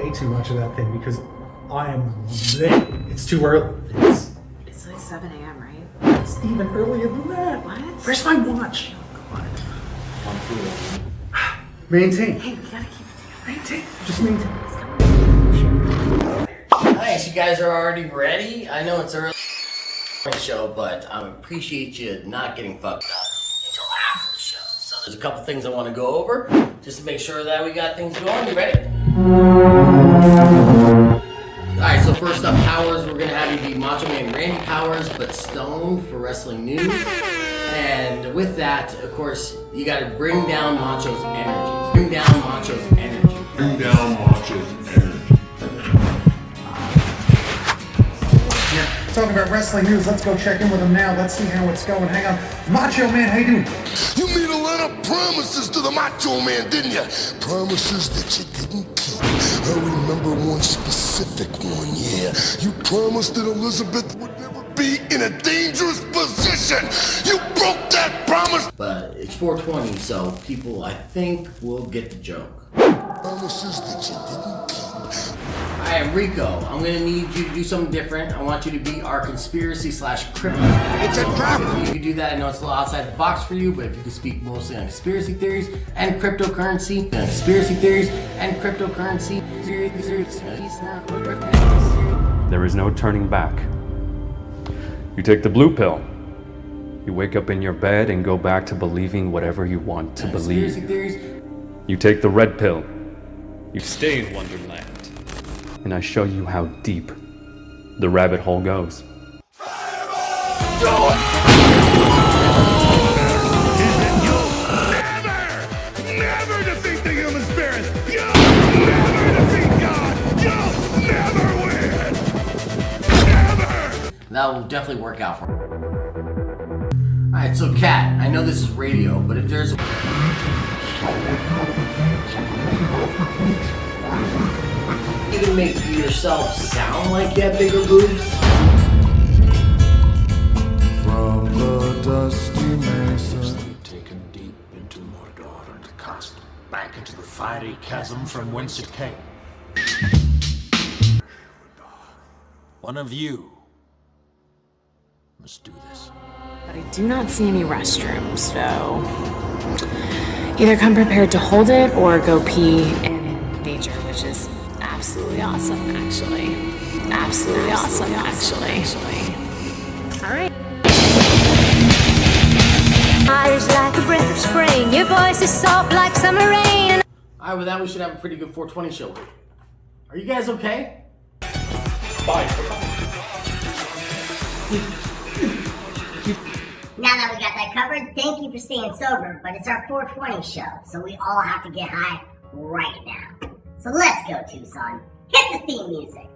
way too much of that thing because I am lit. It's too early. It's like 7 a.m., right? It's even earlier than that. What? Where's my watch? Oh, God. Maintain. Hey, we gotta keep it together. Maintain. Just maintain. Nice, you guys are already ready? I know it's early show, but I appreciate you not getting fucked up until after the show. So there's a couple things I want to go over, just to make sure that we got things going. You ready? Alright, so first up, Powers, we're going to have you be Macho Man Randy Powers, but stoned for wrestling news. And with that, of course, you got to bring down Macho's energy. Bring down Macho's energy. Bring down Macho's energy. Talking about wrestling news, let's go check in with him now. Let's see how it's going. Hang on. Macho Man, how you doing? You made a lot of promises to the Macho Man, didn't you? Promises that you didn't keep. I remember one specific one, yeah. You promised that Elizabeth would never be in a dangerous position. You broke that promise. But it's 420, so people, I think, will get the joke. Promises that you didn't keep. Alright, Rico, I'm gonna need you to do something different. I want you to be our conspiracy/crypto. It's a trap! If you could do that, I know it's a little outside the box for you, but if you could speak mostly on conspiracy theories and cryptocurrency, There is no turning back. You take the blue pill. You wake up in your bed and go back to believing whatever you want to believe. You take the red pill. You stay in Wonderland. And I show you how deep the rabbit hole goes. Never defeat the human spirit! You'll never defeat God! You'll never win! Never! That will definitely work out for me. Alright, so Kat, I know this is radio, but if there's you can make yourself sound like you have bigger boobs. From the dusty mesa, taken deep into Mordor and cast back into the fiery chasm from whence it came. One of you must do this. But I do not see any restrooms, so either come prepared to hold it or go pee in nature, which is absolutely awesome, actually. Absolutely awesome, actually. All right. Eyes like a breath of spring. Your voice is soft like summer rain. Alright, with that we should have a pretty good 420 show. Are you guys okay? Now that we got that covered, thank you for staying sober, but it's our 420 show, so we all have to get high right now. So let's go, Tucson. Hit the theme music.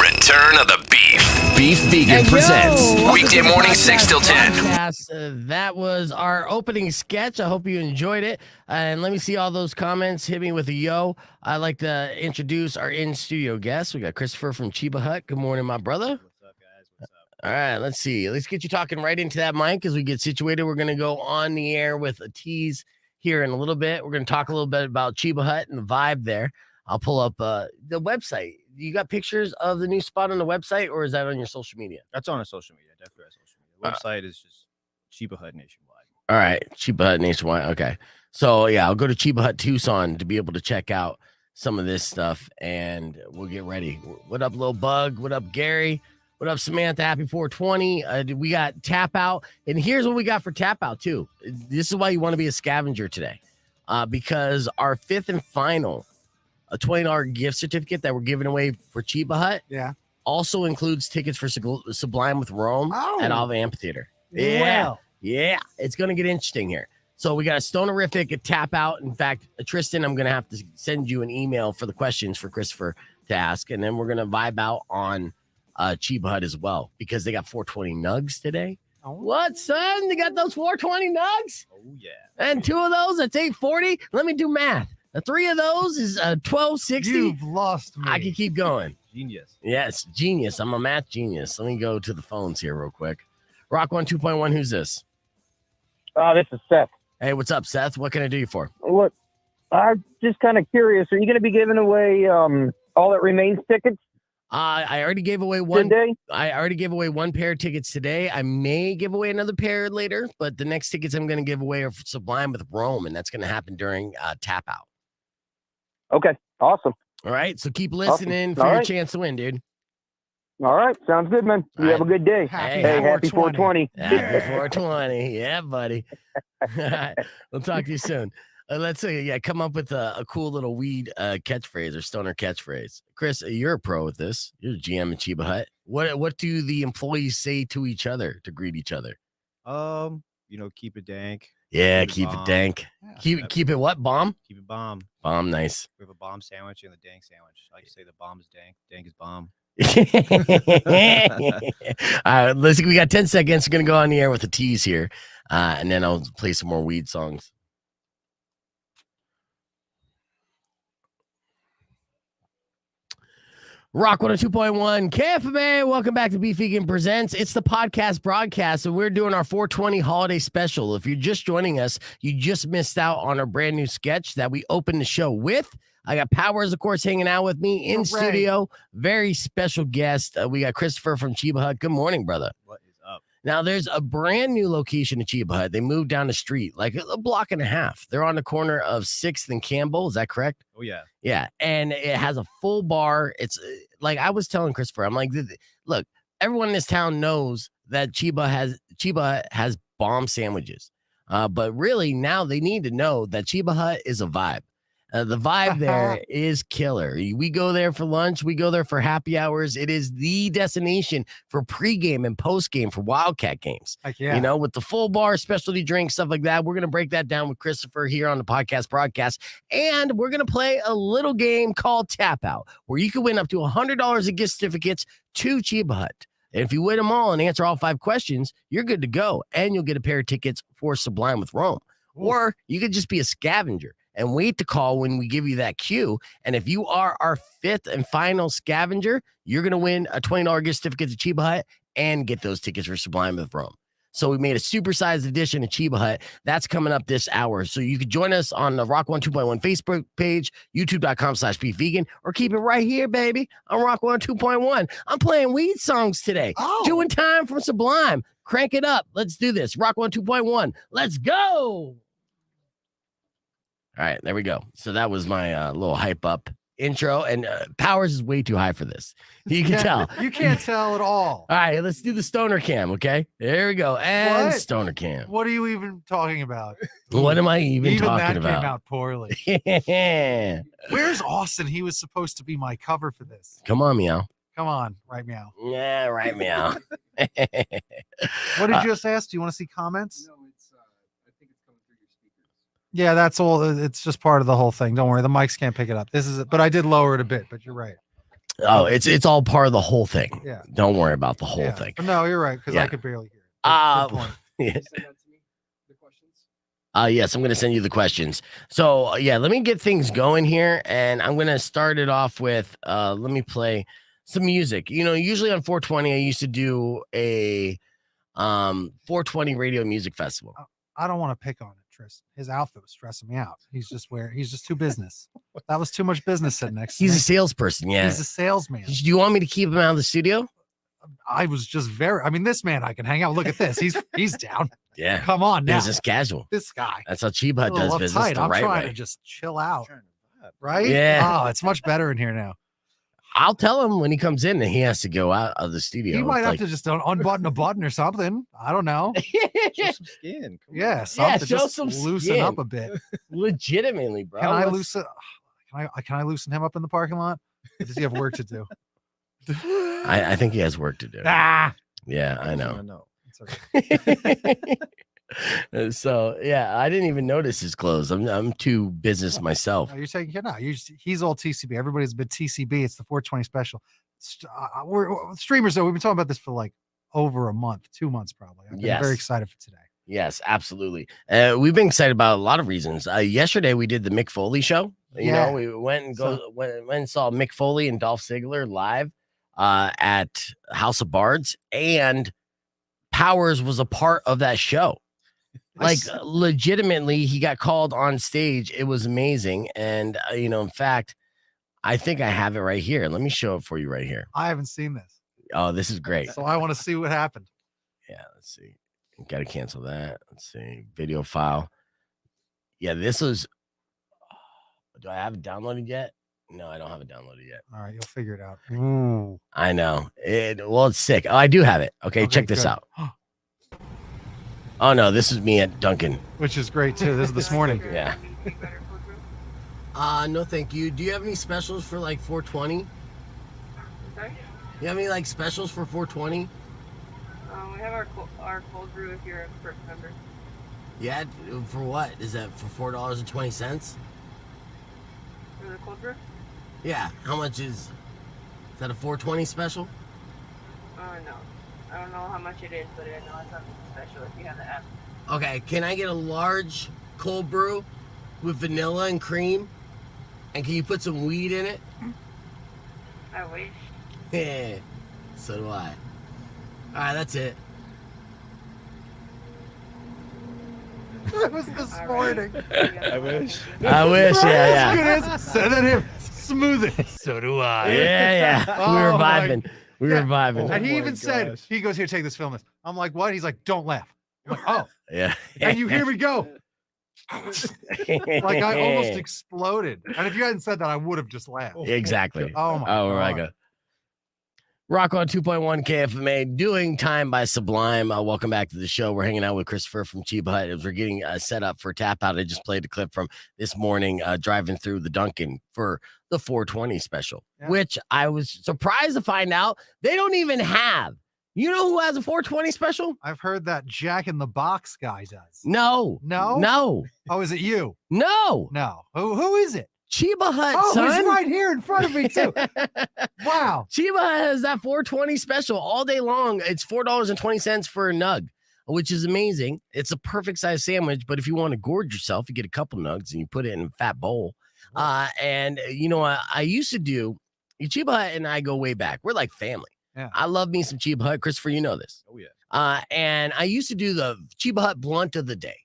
Return of the Beef. Beef Vegan presents weekday morning 6 till 10. That was our opening sketch. I hope you enjoyed it. And let me see all those comments. Hit me with a yo. I'd like to introduce our in-studio guest. We got Christopher from Cheba Hut. Good morning, my brother. What's up, guys? What's up? All right, let's see. Let's get you talking right into that mic as we get situated. We're going to go on the air with a tease here in a little bit. We're going to talk a little bit about Cheba Hut and the vibe there. I'll pull up the website. You got pictures of the new spot on the website, or is that on your social media? That's on our social media. Definitely our social media. The website is just Cheba Hut Nationwide. All right, Cheba Hut Nationwide. Okay, so yeah, I'll go to Cheba Hut Tucson to be able to check out some of this stuff, and we'll get ready. What up, Lil Bug? What up, Gary? What up, Samantha? Happy 420. We got Tap Out, and here's what we got for Tap Out too. This is why you want to be a scavenger today, because our fifth and final, a $20 gift certificate that we're giving away for Cheba Hut, also includes tickets for Sublime with Rome at Alva Amphitheater. Yeah, it's gonna get interesting here. So we got a Stonerific, a Tap Out. In fact, Tristan, I'm gonna have to send you an email for the questions for Christopher to ask, and then we're gonna vibe out on Cheba Hut as well, because they got 420 nugs today. What, son? They got those 420 nugs? Oh yeah. And 2 of those, that's 840. Let me do math. 3 of those is 1260. You've lost me. I can keep going. Genius. Yes, genius. I'm a math genius. Let me go to the phones here real quick. Rock 1 2.1. Who's this? This is Seth. Hey, what's up, Seth? What can I do you for? Look, I'm just kind of curious. Are you going to be giving away all that remains tickets? I already gave away one. Today? I already gave away one pair of tickets today. I may give away another pair later, but the next tickets I'm going to give away are for Sublime with Rome, and that's going to happen during Tap Out. Okay, awesome. All right, so keep listening Awesome. for All your right. chance to win, dude. All right, sounds good, man. You have a good day. Happy Happy 420. 420. Happy 420. Yeah, buddy. All right, we'll talk to you soon. Let's say, come up with a cool little weed catchphrase or stoner catchphrase. Chris, you're a pro with this. You're a GM in Cheba Hut. What do the employees say to each other to greet each other? Keep it dank. Yeah, keep it dank. Keep it what? Bomb? Keep it bomb. Bomb, nice. We have a bomb sandwich and a dank sandwich. I like to say the bomb is dank. Dank is bomb. All right, listen, we got 10 seconds. We're going to go on the air with a tease here, and then I'll play some more weed songs. Rock 102.1 KFMA. Welcome back to Beef Vegan Presents. It's the podcast broadcast, and we're doing our 420 holiday special. If you're just joining us, you just missed out on our brand new sketch that we opened the show with. I got Powers, of course, hanging out with me in studio. Very special guest. We got Christopher from Cheba Hut. Good morning, brother. What is up? Now, there's a brand new location at Cheba Hut. They moved down the street, like a block and a half. They're on the corner of 6th and Campbell. Is that correct? Oh, yeah. Yeah, and it has a full bar. It's like I was telling Christopher, I'm like, look, everyone in this town knows that Cheba has bomb sandwiches. But really, now they need to know that Cheba Hut is a vibe. The vibe there is killer. We go there for lunch. We go there for happy hours. It is the destination for pregame and postgame for Wildcat games. Heck yeah. With the full bar, specialty drinks, stuff like that. We're going to break that down with Christopher here on the podcast broadcast. And we're going to play a little game called Tap Out, where you can win up to $100 of gift certificates to Cheba Hut. And if you win them all and answer all 5 questions, you're good to go. And you'll get a pair of tickets for Sublime with Rome. Or you could just be a scavenger and wait to call when we give you that cue. And if you are our 5th and final scavenger, you're going to win a $20 gift certificate to Cheba Hut and get those tickets for Sublime with Rome. So we made a supersized edition of Cheba Hut. That's coming up this hour. So you can join us on the Rock 102.1 Facebook page, youtube.com/beefvegan, or keep it right here, baby, on Rock 102.1. I'm playing weed songs today. Doing time from Sublime. Crank it up. Let's do this. Rock 102.1. Let's go. All right, there we go. So that was my little hype up intro, and Powers is way too high for this. You can tell. You can't tell at all. All right, let's do the stoner cam, okay? There we go. And What? stoner cam. What are you even talking about? What am I even talking that about? came out poorly. Yeah. Where's Austin? He was supposed to be my cover for this. Come on, meow. Come on, right meow. Yeah, right, meow. What did you just ask? Do you want to see comments? No, it's I think it's coming through your speakers. Yeah, that's all. It's just part of the whole thing. Don't worry, the mics can't pick it up. This is it, but I did lower it a bit. But you're right. Oh, it's all part of the whole thing. Yeah. Don't worry about the whole thing. But no, you're right because Yeah. I could barely hear it. Good point. Yeah. Send that to me, the questions. Yes, I'm going to send you the questions. So, let me get things going here, and I'm going to start it off with, let me play some music. Usually on 420, I used to do a 420 radio music festival. I don't want to pick on it, Tristan. His outfit was stressing me out. He's just too business. That was too much business sitting next to me. He's a salesperson, yeah. He's a salesman. Do you want me to keep him out of the studio? I was just this man I can hang out. Look at this. He's down. Yeah. Come on now. Business casual. This guy. That's how Cheba Hut does business the I'm right trying way. to just chill out. Right? Yeah. Oh, it's much better in here now. I'll tell him when he comes in that he has to go out of the studio. He might It's have to just unbutton a button or something. I don't know. Show some skin. Come Yeah, on. something. show Just some loosen skin. up a bit. Legitimately, bro. Can I Let's- loosen? Can I loosen him up in the parking lot? Or does he have work to do? I think he has work to do. Ah, Yeah, I I know. know. it's okay. So I didn't even notice his clothes. I'm too business myself. No, you're taking care now. He's all TCB. Everybody's been TCB. It's the 420 special. We're streamers though. We've been talking about this for like over a month, 2 months probably. I've been Yes. very excited for today. Yes, absolutely. We've been excited about a lot of reasons. Yesterday we did the Mick Foley show. Yeah. We went and saw Mick Foley and Dolph Ziggler live at House of Bards, and Powers was a part of that show. Like legitimately, he got called on stage. It was amazing. And, in fact, I think I have it right here. Let me show it for you right here. I haven't seen this. Oh, this is great. So I want to see what happened. Yeah, let's see. Got to cancel that. Let's see. Video file. Yeah, this was. Do I have it downloaded yet? No, I don't have it downloaded yet. All right, you'll figure it out. Ooh. I know. It's sick. Oh, I do have it. Okay, check this good. out. Oh, no, this is me at Dunkin'. Which is great, too. This is this morning. Yeah. No, thank you. Do you have any specials for like 420? Sorry? You have any like specials for 420? We have our cold brew if you're a first member. Yeah, for what? Is that for $4.20? For the cold brew? Yeah. How much is that a 420 special? No. I don't know how much it is, but I know it's something special if you have the app. Okay, can I get a large cold brew with vanilla and cream? And can you put some weed in it? I wish. Yeah, so do I. All right, that's it. That was this morning. I wish. Yeah. So then him, smooth it. So do I. Yeah. Oh, We were my- vibing. We were vibing. And he my even said, gosh. he goes, here, take this, film this. I'm like, what? He's like, don't laugh. I'm like, oh. Yeah. And you hear me go. Like I almost exploded. And if you hadn't said that, I would have just laughed. Exactly. Oh my Oh, my God. Rock on 2.1 KFMA, doing time by Sublime. Welcome back to the show. We're hanging out with Christopher from Cheba Hut as we're getting set up for Tap Out. I just played a clip from this morning driving through the Dunkin' for the 420 special, which I was surprised to find out they don't even have. You know who has a 420 special? I've heard that Jack in the Box guy does. No. Oh, is it you? No. Who is it? Cheba Hut, Oh, son. he's right here in front of me too. Wow. Cheba Hut has that 420 special all day long. It's $4.20 for a nug, which is amazing. It's a perfect size sandwich, but if you want to gorge yourself, you get a couple nugs and you put it in a fat bowl. And I used to do Cheba Hut and I go way back. We're like family. Yeah. I love me some Cheba Hut. Christopher, you know this. Oh, yeah. And I used to do the Cheba Hut blunt of the day,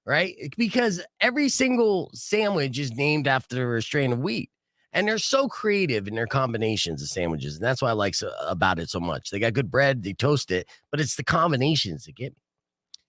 right? Because every single sandwich is named after a strain of wheat. And they're so creative in their combinations of sandwiches. And that's what I like about it so much. They got good bread, they toast it, but it's the combinations that get me.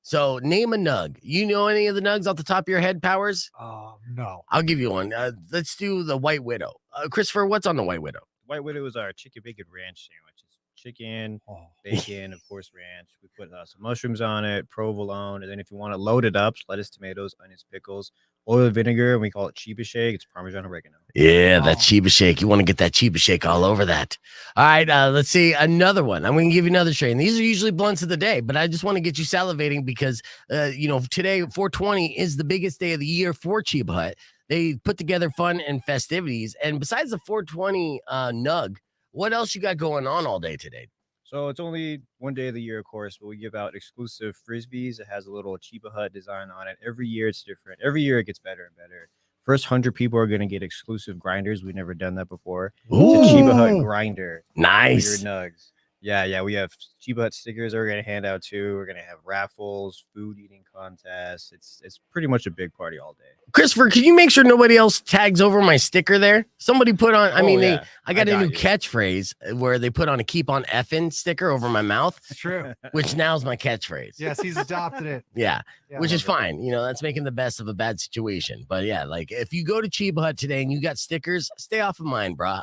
So name a nug. You know any of the nugs off the top of your head, Powers? No. I'll give you one. Let's do the White Widow. Christopher, what's on the White Widow? White Widow is our chicken bacon ranch sandwich. It's chicken, bacon, of course, ranch. We put some mushrooms on it, provolone, and then if you want to load it up, lettuce, tomatoes, onions, pickles, oil, vinegar, and we call it Cheba shake. It's Parmesan oregano. Yeah, that Cheba shake. You want to get that Cheba shake all over that. All right, let's see another one. I'm going to give you another strain. These are usually blunts of the day, but I just want to get you salivating because, today, 420 is the biggest day of the year for Cheba Hut. They put together fun and festivities. And besides the 420 nug, what else you got going on all day today? So it's only one day of the year, of course, but we give out exclusive Frisbees. It has a little Cheba Hut design on it. Every year it's different. Every year it gets better and better. First 100 people are going to get exclusive grinders. We've never done that before. Ooh. It's a Cheba Hut grinder. Nice. For your nugs. Yeah. We have Cheba Hut stickers that we're going to hand out too. We're going to have raffles, food eating contests. It's pretty much a big party all day. Christopher, can you make sure nobody else tags over my sticker there? Somebody put on, I got a new catchphrase where they put on a keep on effing sticker over my mouth. It's true. Which now is my catchphrase. Yes, he's adopted it. Yeah, Yeah, which I is love it. fine. That's making the best of a bad situation. But yeah, like if you go to Cheba Hut today and you got stickers, stay off of mine, bro.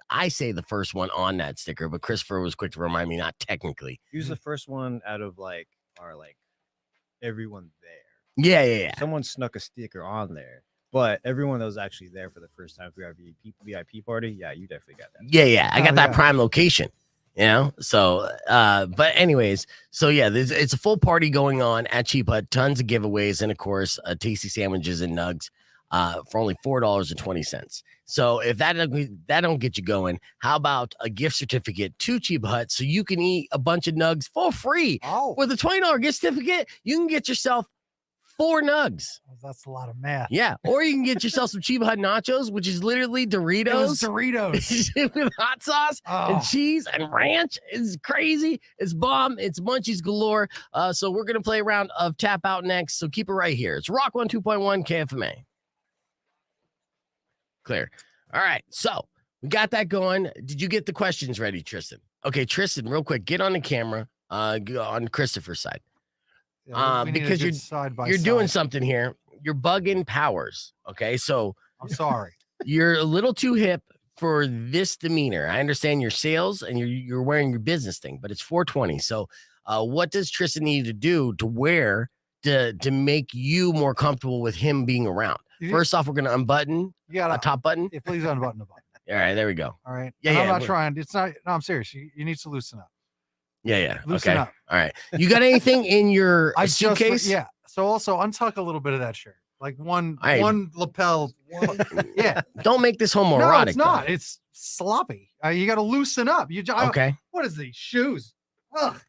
I say the first one on that sticker, but Christopher was quick to remind me not technically. He was the first one out of everyone there. Yeah. Someone snuck a sticker on there, but everyone that was actually there for the first time for our VIP party, yeah, you definitely got that. Yeah. I got that prime location, So, but anyways, so yeah, it's a full party going on at Cheba Hut, tons of giveaways, and of course, tasty sandwiches and nugs. For only $4.20. So if that don't get you going, how about a gift certificate to Cheba Hut so you can eat a bunch of nugs for free? Oh. With a $20 gift certificate, you can get yourself 4 nugs. That's a lot of math. Yeah. Or you can get yourself some Cheba Hut nachos, which is literally Doritos. It was Doritos. With hot sauce and cheese and ranch. It's crazy. It's bomb. It's munchies galore. So we're going to play a round of Tap Out next. So keep it right here. It's Rock 102.1 KFMA. Clear. All right. So we got that going. Did you get the questions ready, Tristan? Okay, Tristan, real quick, get on the camera on Christopher's side. Yeah, because you're doing something here. You're bugging Powers. Okay, so I'm sorry. You're a little too hip for this demeanor. I understand your sales and you're wearing your business thing, but it's 420. So what does Tristan need to do to wear to make you more comfortable with him being around? First off, we're gonna unbutton a top button. Yeah, please unbutton the button. All right, there we go. All right. Yeah, and yeah. I'm not trying. It's not. No, I'm serious. You need to loosen up. Yeah. Loosen okay. up. All right. You got anything in your suitcase? Yeah. So also untuck a little bit of that shirt, like one lapel. Yeah. Don't make this homoerotic. No, it's not. It's sloppy. You got to loosen up. Okay. What is these shoes? Ugh.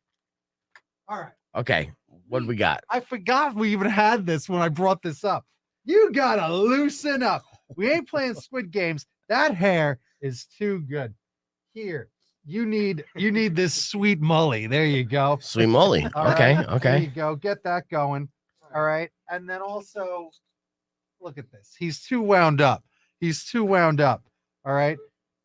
All right. Okay. What do we got? I forgot we even had this when I brought this up. You gotta loosen up. We ain't playing Squid Games. That hair is too good. Here, you need this sweet mully. There you go. Sweet mully. Okay. Right, Okay. There you go. Get that going. All right. And then also, look at this. He's too wound up. All right.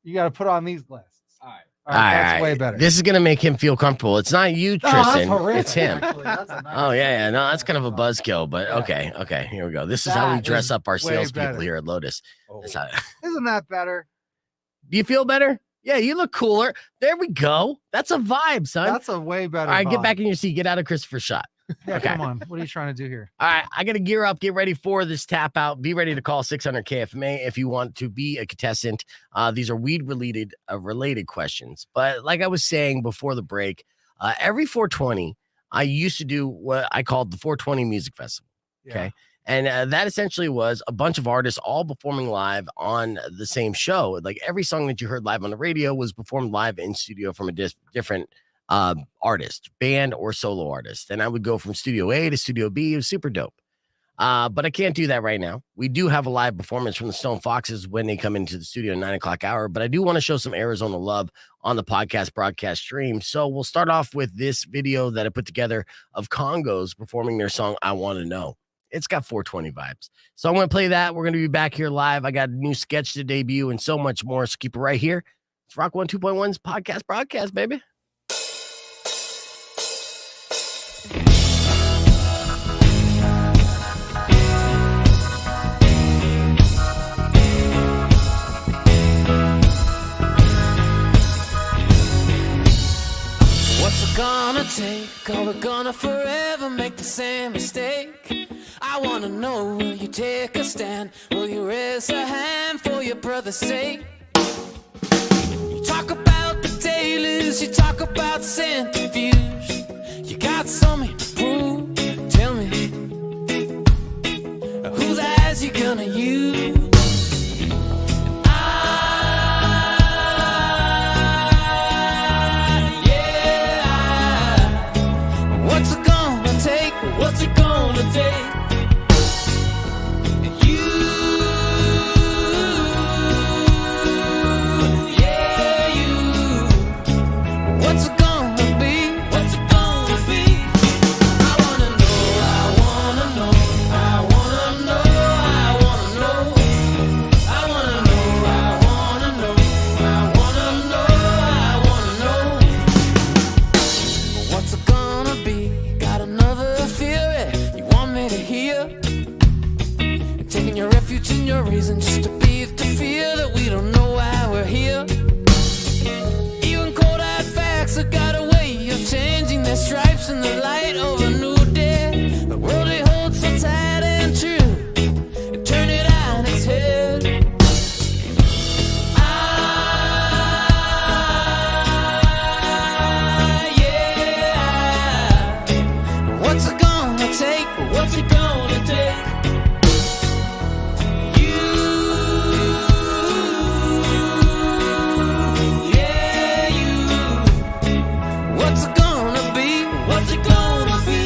You got to put on these glasses. All right. That's way better. This is gonna make him feel comfortable. It's not you, Tristan. It's him. Actually, that's a nice Yeah. No, that's kind of a buzzkill, but okay. Here we go. This is how we dress up our salespeople better. here at Lotus. That's how- Isn't that better? Do you feel better? Yeah, you look cooler. There we go. That's a vibe, son. That's a way better. All right, get vibe. back in your seat. Get out of Christopher's shot. Yeah, Okay. come on. What are you trying to do here? All right, I got to gear up, get ready for this tap out. Be ready to call 600 KFMA if you want to be a contestant. These are weed related questions. But like I was saying before the break, every 420, I used to do what I called the 420 Music Festival. Okay. And that essentially was a bunch of artists all performing live on the same show. Like every song that you heard live on the radio was performed live in studio from a different artist, band, or solo artist. And I would go from studio A to studio B. It was super dope. But I can't do that right now. We do have a live performance from the Stone Foxes when they come into the studio at 9 o'clock hour. But I do want to show some Arizona love on the podcast broadcast stream. So we'll start off with this video that I put together of Congos performing their song, I Want to Know. It's got 420 vibes. So I'm going to play that. We're going to be back here live. I got a new sketch to debut and so much more. So keep it right here. It's Rock 102.1's podcast broadcast, baby. What's it gonna take? Are we gonna forever make the same mistake? I wanna know, will you take a stand? Will you raise a hand for your brother's sake? You talk about the tailors, you talk about centrifuge. You got something to prove, tell me. Whose eyes you gonna use? What's it gonna take? What's it gonna take? You, yeah, you. What's it gonna be? What's it gonna be? I wanna know, I wanna know, I wanna know, I wanna know. I wanna know, I wanna know, I wanna know, I wanna know. What's it gonna be? Got another theory you want me to hear? Taking your refuge in your reason just to be the fear that we don't know why we're here. Even cold hard facts have got a way of changing their stripes in the light of a new day. The world they hold so tight and true, and turn it on its head. What's it gonna take? What's it gonna take? You, yeah, you. What's it gonna be? What's it gonna be?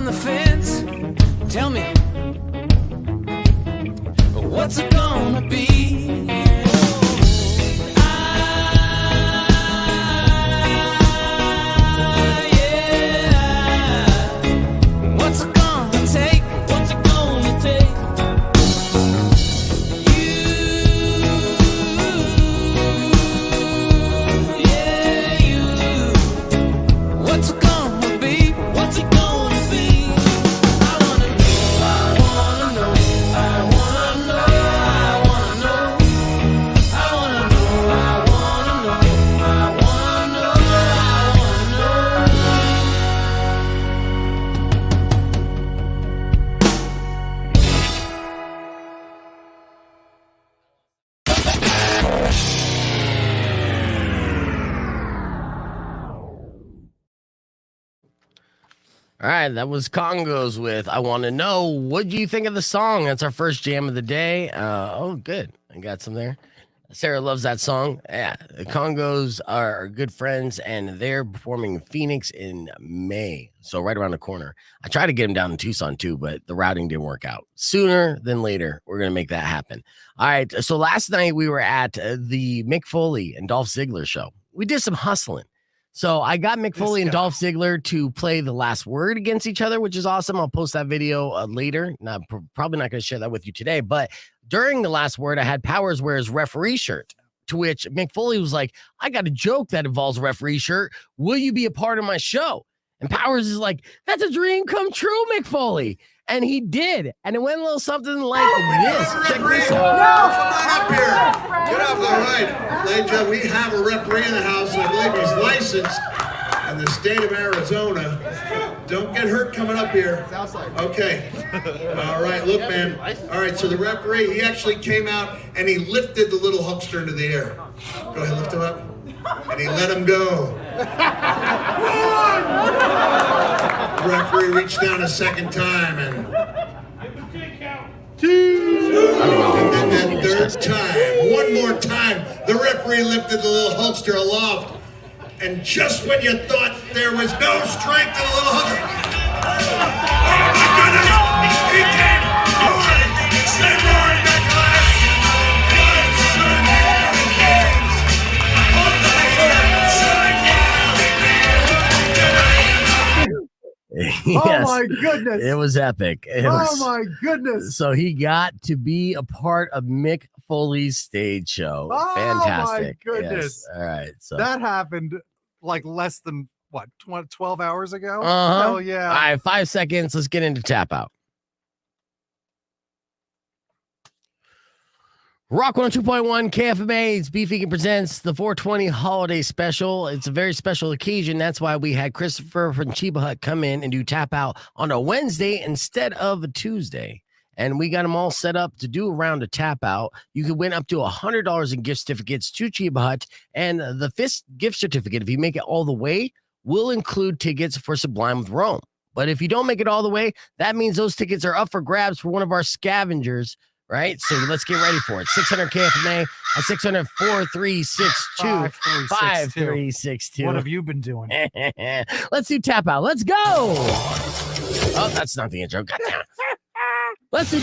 on the fence. Tell me, what's it gonna be? What's it gonna take? What's it gonna take? What's it gonna be? What's it gonna be? I wanna know, I wanna know, I wanna know, I wanna know, I wanna know, I wanna know, I wanna know, I wanna know. All right, that was Congos with I Want to Know. What do you think of the song? That's our first jam of the day. Oh, good. I got some there. Sarah loves that song. Yeah, the Congos are good friends, and they're performing in Phoenix in May. So right around the corner. I tried to get them down in Tucson too, but the routing didn't work out. Sooner than later, we're going to make that happen. All right, so last night we were at the Mick Foley and Dolph Ziggler show. We did some hustling. So I got Mick Foley and Dolph Ziggler to play the last word against each other, which is awesome. I'll post that video later. Probably not going to share that with you today, but during the last word, I had Powers wear his referee shirt, to which Mick Foley was like, I got a joke that involves a referee shirt. Will you be a part of my show? And Powers is like, that's a dream come true, Mick Foley. And he did. And it went a little something like this. Check this out. Come on up here. Get up. All right. Ladies and gentlemen, we have a referee in the house. I believe he's licensed in the state of Arizona. Don't get hurt coming up here. Okay. All right. Look, man. All right. So the referee, he actually came out and he lifted the little huckster into the air. Go ahead, lift him up. And he let him go. The referee reached down a second time and two. And then that third time, one more time, the referee lifted the little Hulkster aloft. And just when you thought there was no strength in the little Hulkster, oh my goodness, he came forward and roared back alive. Yes, Oh my goodness. it was epic. My goodness. So he got to be a part of Mick Foley's stage show. Oh Fantastic. my goodness. Yes. All right. So That happened like less than what, 12 hours ago? Uh-huh. Hell yeah. All right, 5 seconds. Let's get into tap out. Rock 102.1 KFMA, Beef Vegan presents the 420 holiday special. It's a very special occasion. That's why we had Christopher from Cheba Hut come in and do tap out on a Wednesday instead of a Tuesday. And we got them all set up to do a round of tap out. You can win up to $100 in gift certificates to Cheba Hut. And the fifth gift certificate, if you make it all the way, will include tickets for Sublime with Rome. But if you don't make it all the way, that means those tickets are up for grabs for one of our scavengers. Right, so let's get ready for it. 600 KFMA at 600 4362 5362. What have you been doing? Let's do tap out. Let's go. Oh, that's not the intro. Goddamn. Let's do.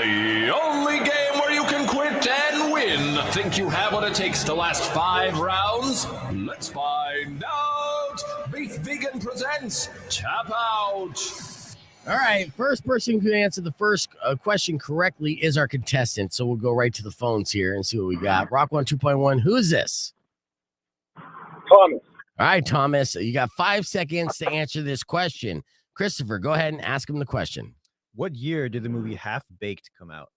The only game where you can quit and win. Think you have what it takes to last 5 rounds? Let's find out. Beef Vegan presents Tap Out. All right, first person who can answer the first question correctly is our contestant. So we'll go right to the phones here and see what we got. Rock 102.1, who is this? Thomas. All right, Thomas, you got 5 seconds to answer this question. Christopher, go ahead and ask him the question. What year did the movie Half Baked come out?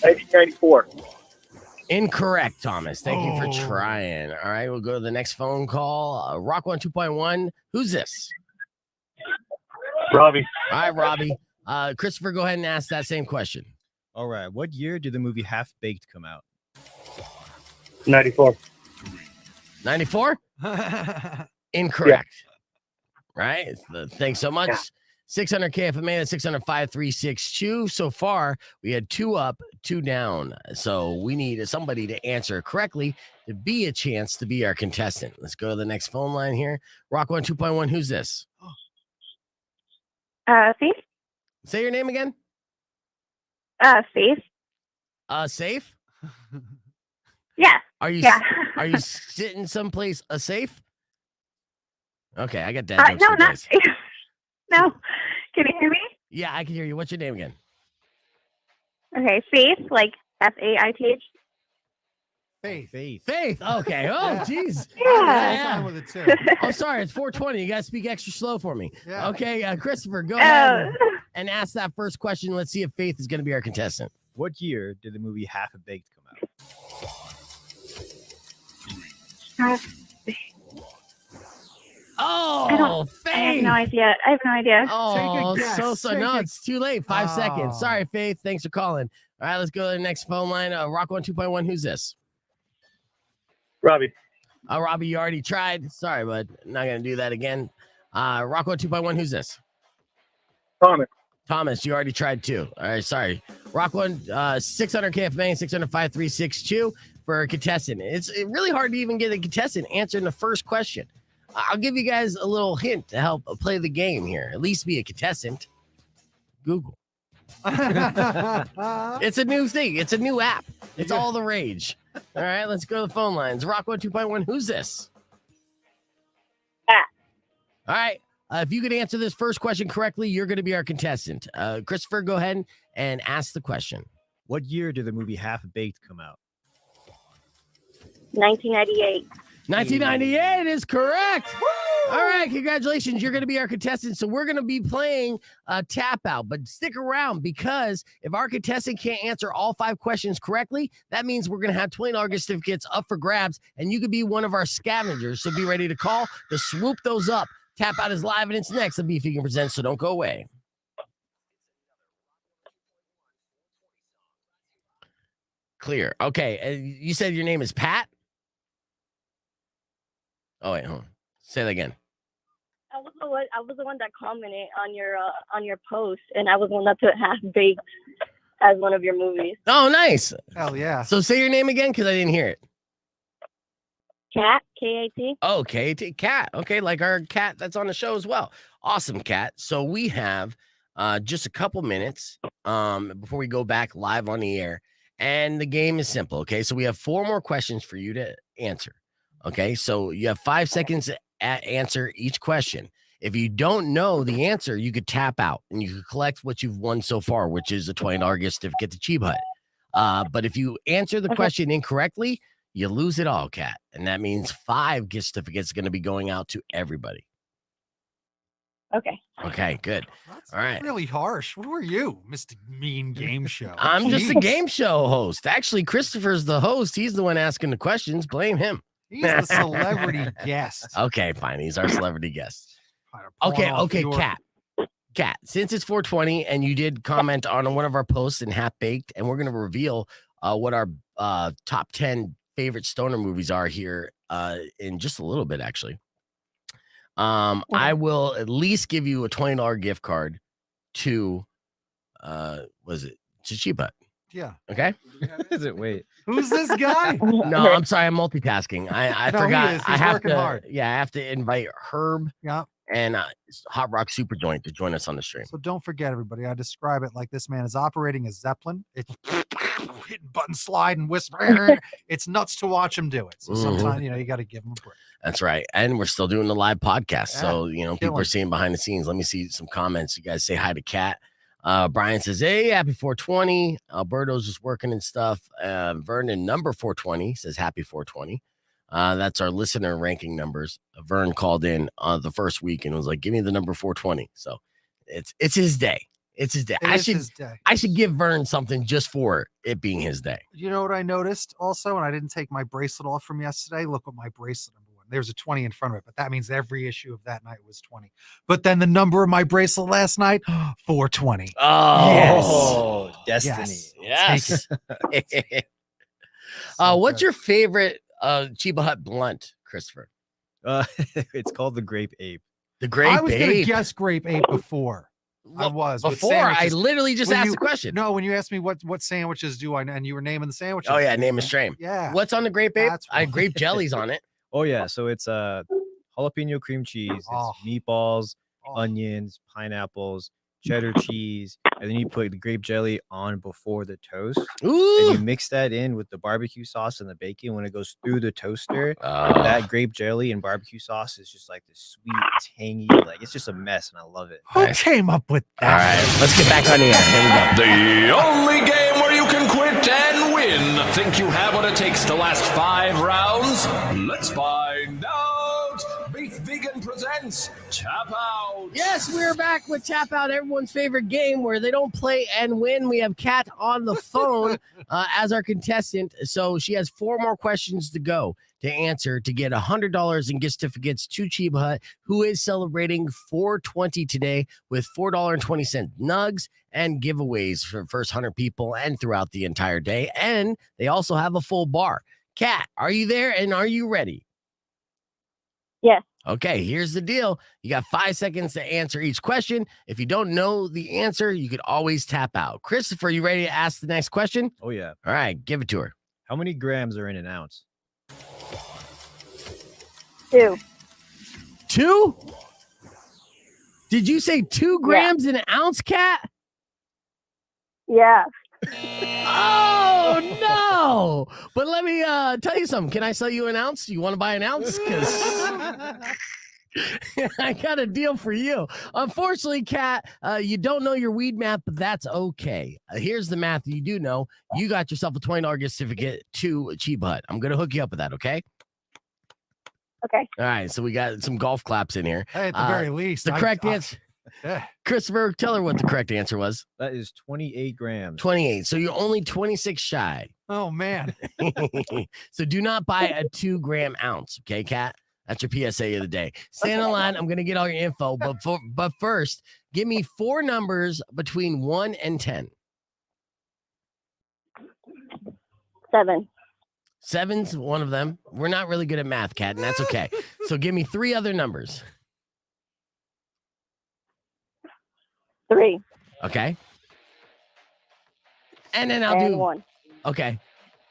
1994. Incorrect, Thomas. Thank you for trying. All right, we'll go to the next phone call. Rock 102.1. Who's this? Robbie. All right, Robbie. Christopher, go ahead and ask that same question. All right. What year did the movie Half Baked come out? 94. 94? Incorrect. Right? Thanks so much. 600 KFMA, that's 600-5362. So far, we had 2 up, 2 down. So we need somebody to answer correctly to be a chance to be our contestant. Let's go to the next phone line here. Rock 1 2.1, who's this? Faith? Say your name again. Faith? Safe? Yeah. Are you Yeah. are you sitting someplace safe? Okay, I got dad jokes No, for not days. No. Can you hear me? Yeah, I can hear you. What's your name again? Okay, Faith, like Faith. Faith. Faith. Okay. Oh, jeez. Yeah. With it too. I'm sorry. It's 4:20. You got to speak extra slow for me. Yeah. Okay, Christopher, go ahead and ask that first question. Let's see if Faith is going to be our contestant. What year did the movie Half a Baked come out? Oh, Faith. I have no idea. Oh, Take a guess. no, it's too late. 5 seconds. Sorry, Faith. Thanks for calling. All right, let's go to the next phone line. Rock 1 2.1. Who's this? Robbie. Robbie, you already tried. Sorry, bud. Not going to do that again. Rock 1 2.1. Who's this? Thomas. Thomas, you already tried too. All right, sorry. Rock 1, 600 KFMA, 600-5362 for a contestant. It's really hard to even get a contestant answering the first question. I'll give you guys a little hint to help play the game here. At least be a contestant. Google. It's a new thing. It's a new app. It's all the rage. All right, let's go to the phone lines. Rock 1 2.1. Who's this? Pat. All right. If you could answer this first question correctly, you're going to be our contestant. Christopher, go ahead and ask the question. What year did the movie Half Baked come out? 1998. 1998 is correct. Woo! All right, congratulations. You're going to be our contestant. So we're going to be playing Tap Out, but stick around because if our contestant can't answer all 5 questions correctly, that means we're going to have $20 gift certificates up for grabs, and you could be one of our scavengers. So be ready to call to swoop those up. Tap Out is live and it's next on Beef Vegan Presents, so don't go away. Clear. Okay, you said your name is Pat? Oh, wait, hold on. Say that again. I was the one that commented on your post, and I was the one that put Half Baked as one of your movies. Oh, nice. Hell yeah. So say your name again because I didn't hear it. Cat, K-A-T. Oh, K-A-T, Cat. Okay, like our cat that's on the show as well. Awesome, Cat. So we have just a couple minutes before we go back live on the air. And the game is simple, okay? So we have 4 more questions for you to answer, okay? So you have 5 seconds to answer each question. If you don't know the answer, you could tap out and you could collect what you've won so far, which is a $20 gift certificate to Cheba Hut. But if you answer the question incorrectly, you lose it all, Cat. And that means 5 gift certificates are going to be going out to everybody. Okay. Okay, good. That's all right. Really harsh. Who are you, Mr. Mean Game Show? I'm just a Jeez. game show host. Actually, Christopher's the host. He's the one asking the questions. Blame him. He's the celebrity guest. Okay, fine. He's our celebrity guest. Pawn Okay, off okay, your- Cat. Since it's 420 and you did comment on one of our posts in Half Baked, and we're going to reveal what our top 10 favorite stoner movies are here in just a little bit, actually. I will at least give you a $20 gift card to to Cheba Hut. Yeah. Okay. Is it? Wait. Who's this guy? No, I'm sorry, I'm multitasking. I No, he forgot. is. I He's have working to. hard. Yeah, I have to invite Herb Yeah. and Hotrock Supajoint to join us on the stream. So don't forget, everybody. I describe it like this man is operating a Zeppelin. It's hitting button slide and whisper. It's nuts to watch him do it. So sometimes, you got to give him a break. That's right. And we're still doing the live podcast. So, people killing. are seeing behind the scenes. Let me see some comments. You guys say hi to Kat. Brian says, hey, happy 420. Alberto's just working and stuff. Vernon, number 420, says happy 420. That's our listener ranking numbers. Vern called in the first week and was like, give me the number 420. So it's his day. It's his day. I should give Vern something just for it being his day. You know what I noticed also, and I didn't take my bracelet off from yesterday. Look what my bracelet number one. There's a 20 in front of it, but that means every issue of that night was 20. But then the number of my bracelet last night, 420. Oh, yes. Destiny. Yes. What's your favorite Cheba Hut blunt, Christopher? It's called the Grape Ape. The Grape I was going to Ape. guess Grape Ape before. I was with Before, I sandwiches. literally just When asked you- the question. No, when you asked me what sandwiches do I, and you were naming the sandwiches. Oh, yeah, name a strain. Yeah. What's on the grape ape? That's Grape jelly's on it. Oh yeah, so it's jalapeno cream cheese, it's Oh. meatballs, onions, pineapples, cheddar cheese, and then you put the grape jelly on before the toast. And Ooh. you mix that in with the barbecue sauce and the bacon. When it goes through the toaster, Ah. that grape jelly and barbecue sauce is just like this sweet, tangy, like it's just a mess, and I love it. Who came up with that? All right, let's get back on the air. Here we go. The only game where you can quit and win. Think you have what it takes to last 5 rounds? Let's find out. Beef Vegan presents Tap Out. Yes, we're back with Tap Out, everyone's favorite game where they don't play and win. We have Kat on the phone as our contestant. So she has 4 more questions to go to answer to get $100 in gift certificates to Cheba Hut, who is celebrating 420 today with $4.20 nugs and giveaways for the first 100 people and throughout the entire day. And they also have a full bar. Kat, are you there and are you ready? Yes. Okay, here's the deal. You got 5 seconds to answer each question. If you don't know the answer, you could always tap out. Christopher, you ready to ask the next question? Oh yeah. All right, give it to her. How many grams are in an ounce? 2. 2? Did you say 2 grams in an ounce, Kat? Yeah. Oh no! But let me tell you something. Can I sell you an ounce? You want to buy an ounce? Because I got a deal for you. Unfortunately, Kat, you don't know your weed math, but that's okay. Here's the math you do know. You got yourself a $20 gift certificate to Cheba Hut. I'm going to hook you up with that, okay? Okay. All right, so we got some golf claps in here. Hey, at the very least, The correct answer. Yeah. Christopher, tell her what the correct answer was. That is 28 grams. 28. So you're only 26 shy. Oh man. So do not buy a 2 gram ounce, okay, Kat? That's your PSA of the day. Stay on the line. I'm gonna get all your info, but first, give me 4 numbers between 1 and 10. 7. 7's one of them. We're not really good at math, Kat, and that's okay. So give me 3 other numbers. 3. Okay. And then I'll do 1. Okay.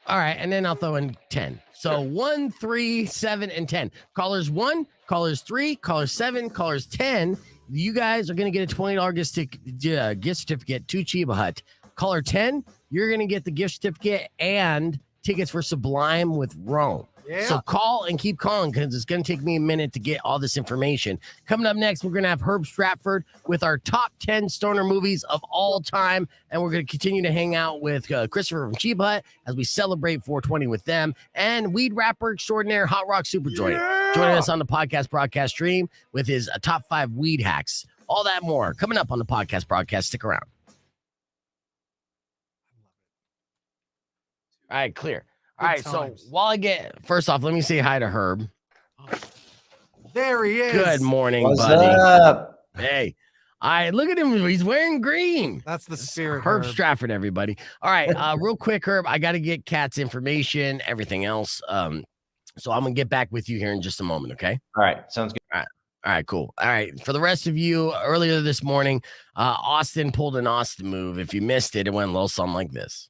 All right. And then I'll throw in 10. So 1, 3, 7, and 10. Callers 1, callers 3, callers 7, callers 10. You guys are going to get a $20 gift certificate to Cheba Hut. Caller 10, you're going to get the gift certificate and tickets for Sublime with Rome. Yeah. So call and keep calling because it's going to take me a minute to get all this information. Coming up next, we're going to have Herb Stratford with our top 10 stoner movies of all time. And we're going to continue to hang out with Christopher from Cheba Hut as we celebrate 420 with them. And weed rapper extraordinaire Hotrock Supajoint joining us on the podcast broadcast stream with his top 5 weed hacks. All that more coming up on the podcast broadcast. Stick around. All right, clear. All right, so while I first off, let me say hi to Herb. There he is. Good morning, What's buddy. up? Hey. All right, look at him. He's wearing green. That's the spirit. Herb Stratford, everybody. All right, real quick, Herb, I got to get Kat's information, everything else. So I'm going to get back with you here in just a moment, okay? All right, sounds good. All right, cool. All right, for the rest of you, earlier this morning, Austin pulled an Austin move. If you missed it, it went a little something like this.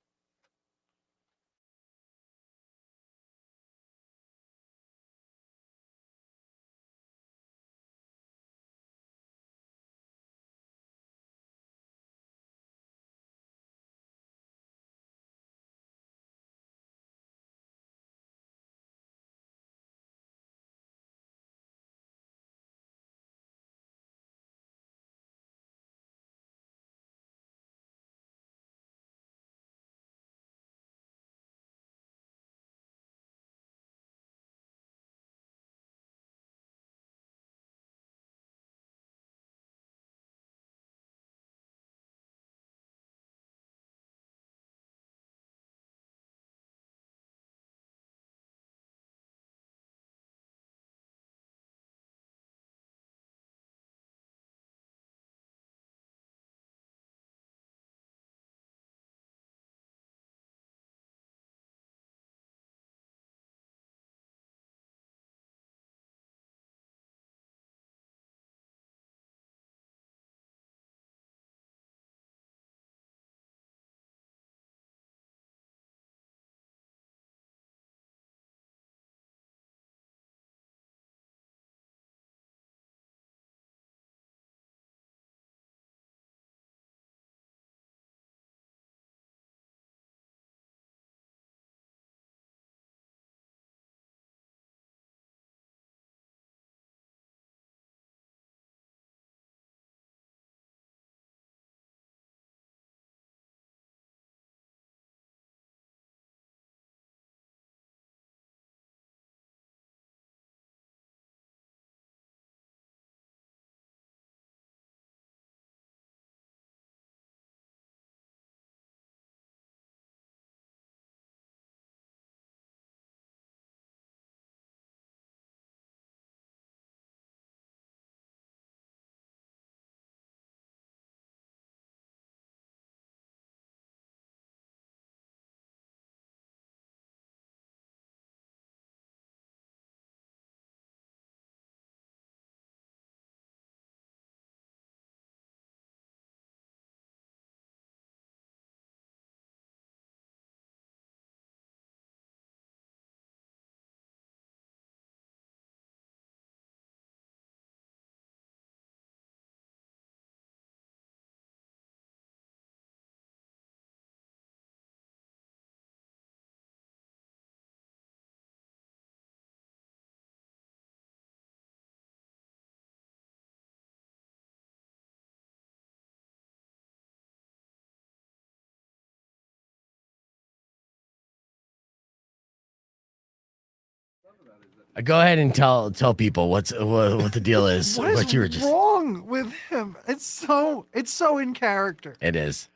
Go ahead and tell people what the deal is. What is you were just. wrong with him? It's so in character. It is.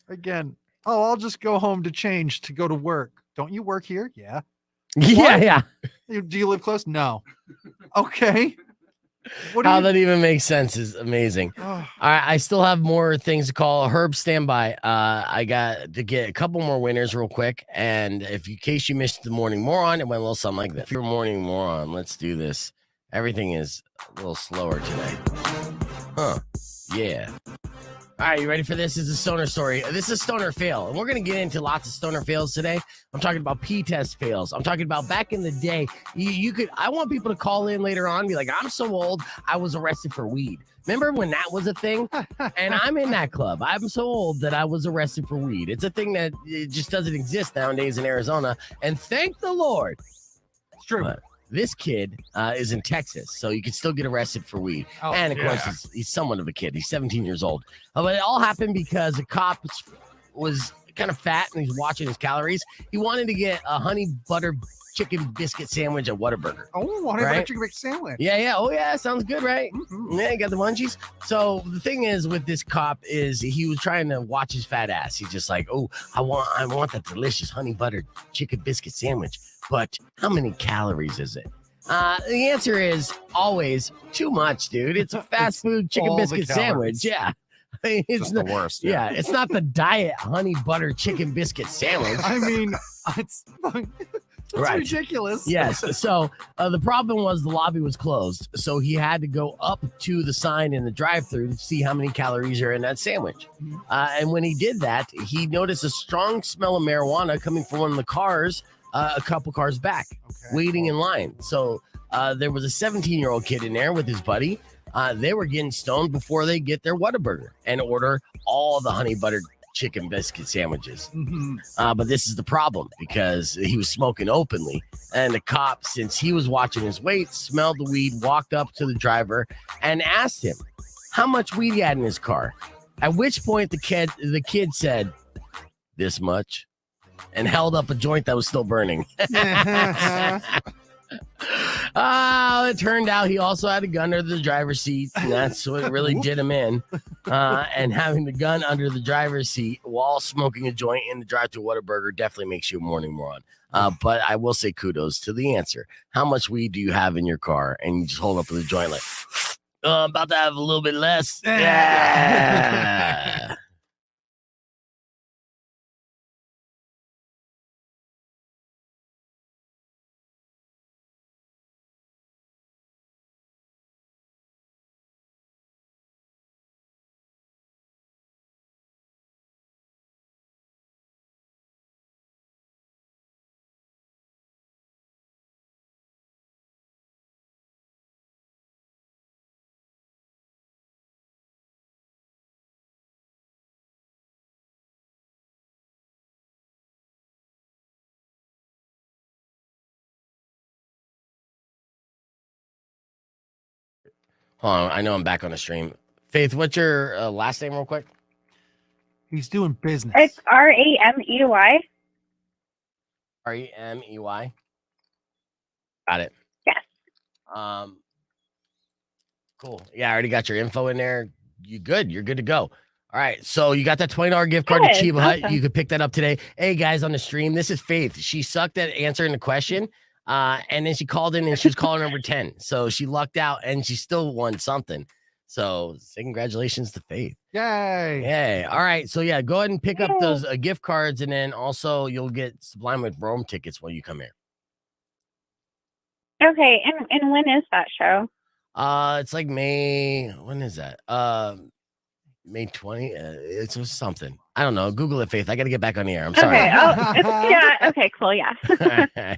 Again, I'll just go home to change to go to work. Don't you work here? Yeah. Yeah. Do you live close? No. Okay. How that even makes sense is amazing. Oh. All right, I still have more things to call. Herb, standby. I got to get a couple more winners real quick. And in case you missed the morning moron, it went a little something like this. If you're a morning moron, let's do this. Everything is a little slower today. Huh. Yeah. All right, you ready for this? This is a stoner story. This is a stoner fail, and we're going to get into lots of stoner fails today. I'm talking about P-test fails. I'm talking about back in the day. I want people to call in later on and be like, I'm so old, I was arrested for weed. Remember when that was a thing? And I'm in that club. I'm so old that I was arrested for weed. It's a thing that it just doesn't exist nowadays in Arizona, and thank the Lord. It's true. But this kid is in Texas, so you can still get arrested for weed. And, of course, he's somewhat of a kid. He's 17 years old. But it all happened because a cop was kind of fat and he's watching his calories. He wanted to get a honey butter chicken biscuit sandwich at Whataburger. Oh, honey butter chicken biscuit sandwich. Yeah. Oh, yeah. Sounds good, right? Mm-hmm. Yeah, you got the munchies. So the thing is with this cop is he was trying to watch his fat ass. He's just like, oh, I want that delicious honey butter chicken biscuit sandwich. But how many calories is it? The answer is always too much, dude. It's a fast food chicken biscuit sandwich. Yeah. It's just the worst. Yeah, it's not the diet honey butter chicken biscuit sandwich. I mean, it's Right. ridiculous. Yes. So the problem was the lobby was closed. So he had to go up to the sign in the drive-thru to see how many calories are in that sandwich. And when he did that, he noticed a strong smell of marijuana coming from one of the cars, a couple cars back, waiting in line. So there was a 17-year-old kid in there with his buddy. They were getting stoned before they get their Whataburger and order all the honey butter chicken biscuit sandwiches. But this is the problem because he was smoking openly, and the cop, since he was watching his weight, smelled the weed, walked up to the driver and asked him how much weed he had in his car, at which point the kid said, "This much," and held up a joint that was still burning. It turned out he also had a gun under the driver's seat, and that's what really did him in. And having the gun under the driver's seat while smoking a joint in the drive-thru Whataburger definitely makes you a morning moron. But I will say kudos to the answer. How much weed do you have in your car? And you just hold up with a joint like, I'm about to have a little bit less. Yeah. Hold on, I know I'm back on the stream. Faith, what's your last name real quick? He's doing business. It's Ramey. Remey. Got it. Yes. Cool. Yeah, I already got your info in there. You're good to go. All right. So you got that $20 gift card to Cheba Hut. You could pick that up today. Hey guys on the stream, this is Faith. She sucked at answering the question. And then she called in and she was caller number 10. So she lucked out and she still won something. So say congratulations to Faith. Yay. All right. So yeah, go ahead and pick up those gift cards, and then also you'll get Sublime with Rome tickets when you come here. Okay. And when is that show? It's like May. When is that? May 20. It's something. I don't know. Google it, Faith. I got to get back on the air. I'm sorry. Okay. Yeah. Okay. Cool. Yeah.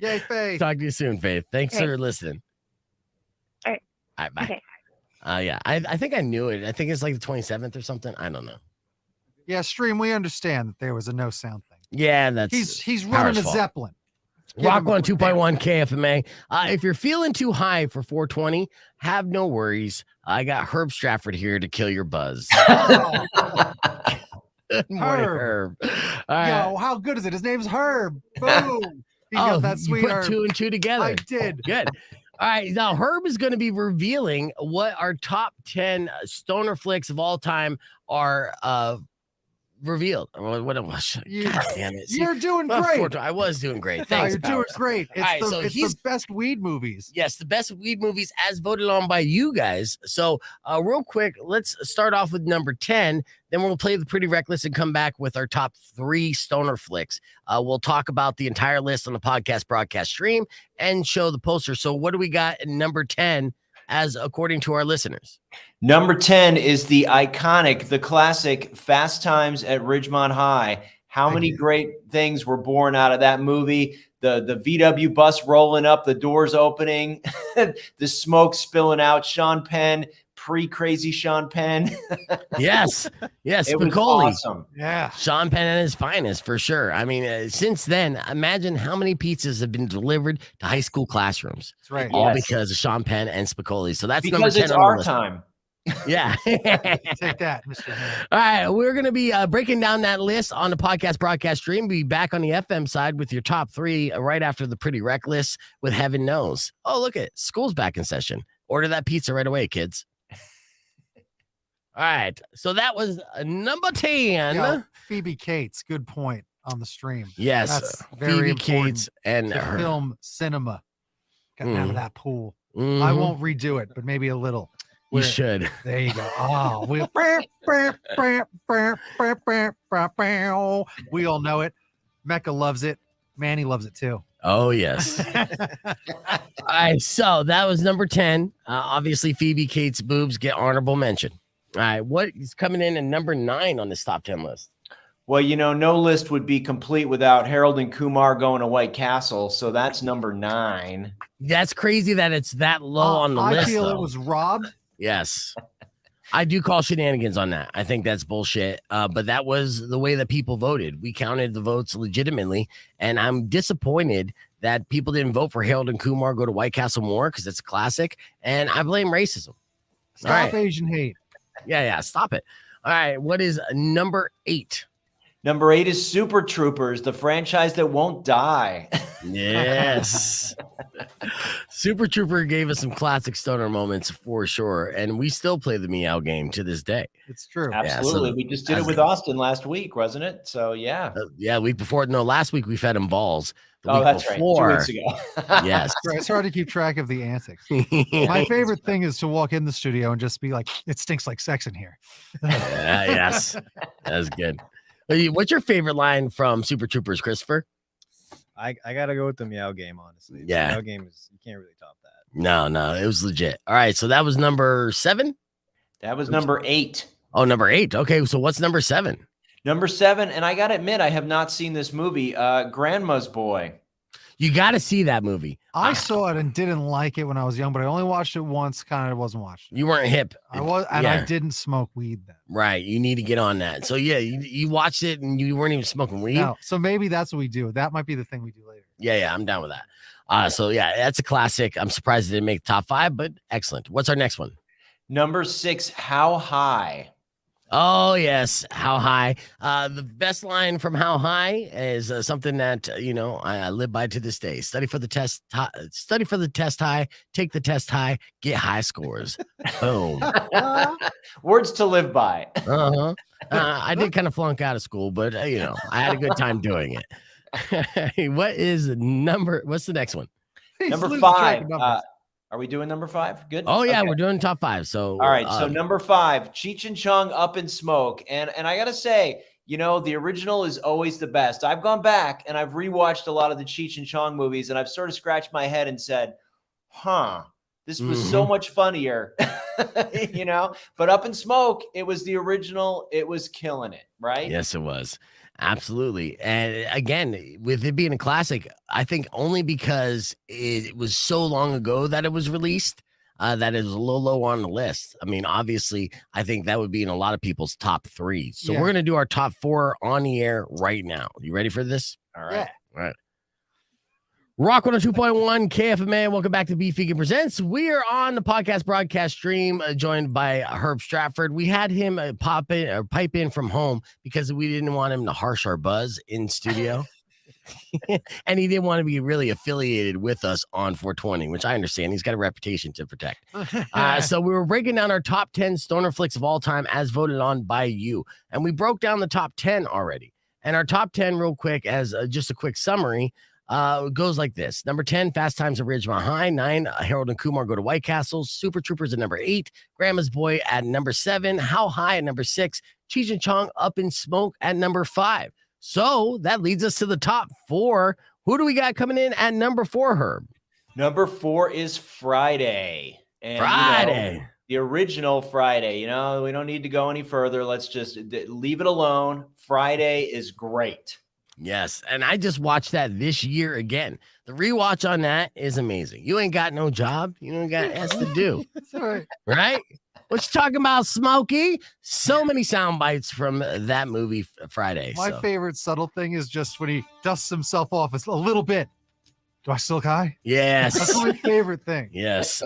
Yay, Faith. Talk to you soon, Faith. Thanks for listening. All right. All right. Bye. Okay. Yeah. I think I knew it. I think it's like the 27th or something. I don't know. Yeah, stream. We understand that there was a no sound thing. Yeah, that's he's running a fault. Zeppelin. Rock 1 2.1 KFMA. If you're feeling too high for 420, have no worries. I got Herb Stratford here to kill your buzz. Good morning, Herb. All right. Yo, how good is it? His name's Herb. Boom. He got that you sweet put herb. 2 and 2 together. I did. Good. All right. Now, Herb is going to be revealing what our top 10 stoner flicks of all time are revealed. What was God damn it. See, You're doing well, great. I was doing great. No, Thanks, you're doing Powers. great. It's, All right, the, so it's the best weed movies. Yes, the best weed movies as voted on by you guys. So, real quick, let's start off with number 10. Then we'll play the Pretty Reckless and come back with our top 3 stoner flicks. We'll talk about the entire list on the podcast broadcast stream and show the poster. So, what do we got in number 10 as according to our listeners? Number 10 is the iconic, the classic Fast Times at Ridgemont High. How many great things were born out of that movie? The VW bus rolling up, the doors opening, the smoke spilling out, Sean Penn, pre-crazy Sean Penn. Yes. Yes. It was Spicoli. awesome. Yeah. Sean Penn at his finest, for sure. I mean, since then, imagine how many pizzas have been delivered to high school classrooms. That's right. All Yes. because of Sean Penn and Spicoli. So that's Because number 10 it's on the our list. time. Yeah. Take that, Mr. Hand. All right, we're going to be breaking down that list on the podcast broadcast stream. Be back on the FM side with your top 3 right after the Pretty Reckless with Heaven Knows. Oh, look at school's back in session. Order that pizza right away, kids. All right, so that was number 10. Yo, Phoebe Cates, good point on the stream. Yes, That's very Phoebe important Cates and to her. film cinema. Getting out of that pool. I Mhm. won't redo it, but maybe a little. You Where- should. There you go. Oh, we all know it. Mecca loves it. Manny loves it too. Oh, yes. All right, so that was number 10. Obviously, Phoebe Cates' boobs get honorable mention. All right, what is coming in at number 9 on this top 10 list? Well, no list would be complete without Harold and Kumar going to White Castle. So that's number 9. That's crazy that it's that low on the I list. feel though. it was robbed. Yes. I do call shenanigans on that. I think that's bullshit. But that was the way that people voted. We counted the votes legitimately. And I'm disappointed that people didn't vote for Harold and Kumar go to White Castle more because it's a classic. And I blame racism. Stop All right. Asian hate. Yeah. Stop it. All right. What is number 8? Number 8 is Super Troopers, the franchise that won't die. Yes. Super Trooper gave us some classic stoner moments for sure. And we still play the meow game to this day. It's true. Absolutely. We just did it with Austin last week, wasn't it? So, yeah. Yeah, week before. No, last week we fed him balls. The Oh, week that's before, right. 2 weeks ago. Yes. Right, it's hard to keep track of the antics. My favorite thing is to walk in the studio and just be like, it stinks like sex in here. Yes. That's good. What's your favorite line from Super Troopers, Christopher? I gotta go with the meow game, honestly. The Yeah. meow game is you can't really top that. No, it was legit. All right, so that was number 7. That was number 8. Oh, number 8. Okay, so what's number 7? Number 7, and I got to admit, I have not seen this movie, Grandma's Boy. You got to see that movie. I saw it and didn't like it when I was young, but I only watched it once. Kind of wasn't watching. You weren't hip. I was, and Yeah. I didn't smoke weed then. Right. You need to get on that. So yeah, you watched it and you weren't even smoking weed. No, so maybe that's what we do. That might be the thing we do later. Yeah, I'm down with that. So yeah, that's a classic. I'm surprised it didn't make top 5, but excellent. What's our next one? Number 6, How High? Oh yes, How High. The best line from How High is something that I live by to this day. Study for the test high, take the test high, get high scores. Boom. Words to live by. Uh-huh. I did kind of flunk out of school, but I had a good time doing it. What's the next one? Number 5. Are we doing number 5? Good. Oh yeah, Okay. we're doing top 5. So all right, so number 5, Cheech and Chong, Up in Smoke. And I gotta say, the original is always the best. I've gone back and I've rewatched a lot of the Cheech and Chong movies, and I've sort of scratched my head and said, this was so much funnier. But Up in Smoke, it was the original, it was killing it, right? Yes, it was. Absolutely. And again, with it being a classic, I think only because it was so long ago that it was released, that is a little low on the list. I mean, obviously, I think that would be in a lot of people's top 3. So Yeah. we're going to do our top 4 on the air right now. You ready for this? All right. Yeah. All right. Rock 102.1 KFMA. Welcome back to Beef Vegan Presents. We are on the podcast broadcast stream, joined by Herb Stratford. We had him pipe in from home because we didn't want him to harsh our buzz in studio. And he didn't want to be really affiliated with us on 420, which I understand. He's got a reputation to protect. So we were breaking down our top 10 stoner flicks of all time as voted on by you. And we broke down the top 10 already. And our top 10 real quick as just a quick summary goes like this. Number 10, Fast Times at Ridgemont High. 9, Harold and Kumar Go to White Castle. Super Troopers at number 8. Grandma's Boy at number 7. How High at number 6. Cheech and Chong Up in Smoke at number 5. So that leads us to the top 4. Who do we got coming in at number 4, Herb? Number 4 is Friday. And, Friday. The original Friday. We don't need to go any further. Let's just leave it alone. Friday is great. Yes, and I just watched that this year again. The rewatch on that is amazing. You ain't got no job. You ain't got else to do. Sorry. Right? What you talking about, Smokey? So many sound bites from that movie Friday. My favorite subtle thing is just when he dusts himself off a little bit. Do I still look high? Yes. That's my favorite thing. Yes.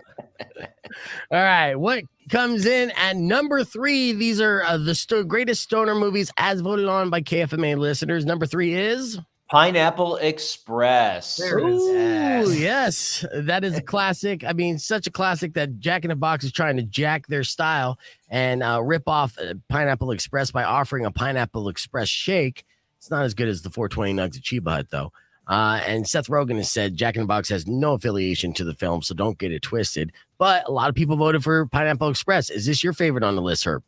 All right. What comes in at number 3? These are the greatest stoner movies as voted on by KFMA listeners. Number 3 is Pineapple Express. There it is. Ooh, yes. That is a classic. I mean, such a classic that Jack in the Box is trying to jack their style and rip off Pineapple Express by offering a Pineapple Express shake. It's not as good as the 420 nugs at Cheba Hut, though. And Seth Rogen has said Jack in the Box has no affiliation to the film, so don't get it twisted. But a lot of people voted for Pineapple Express. Is this your favorite on the list, Herb?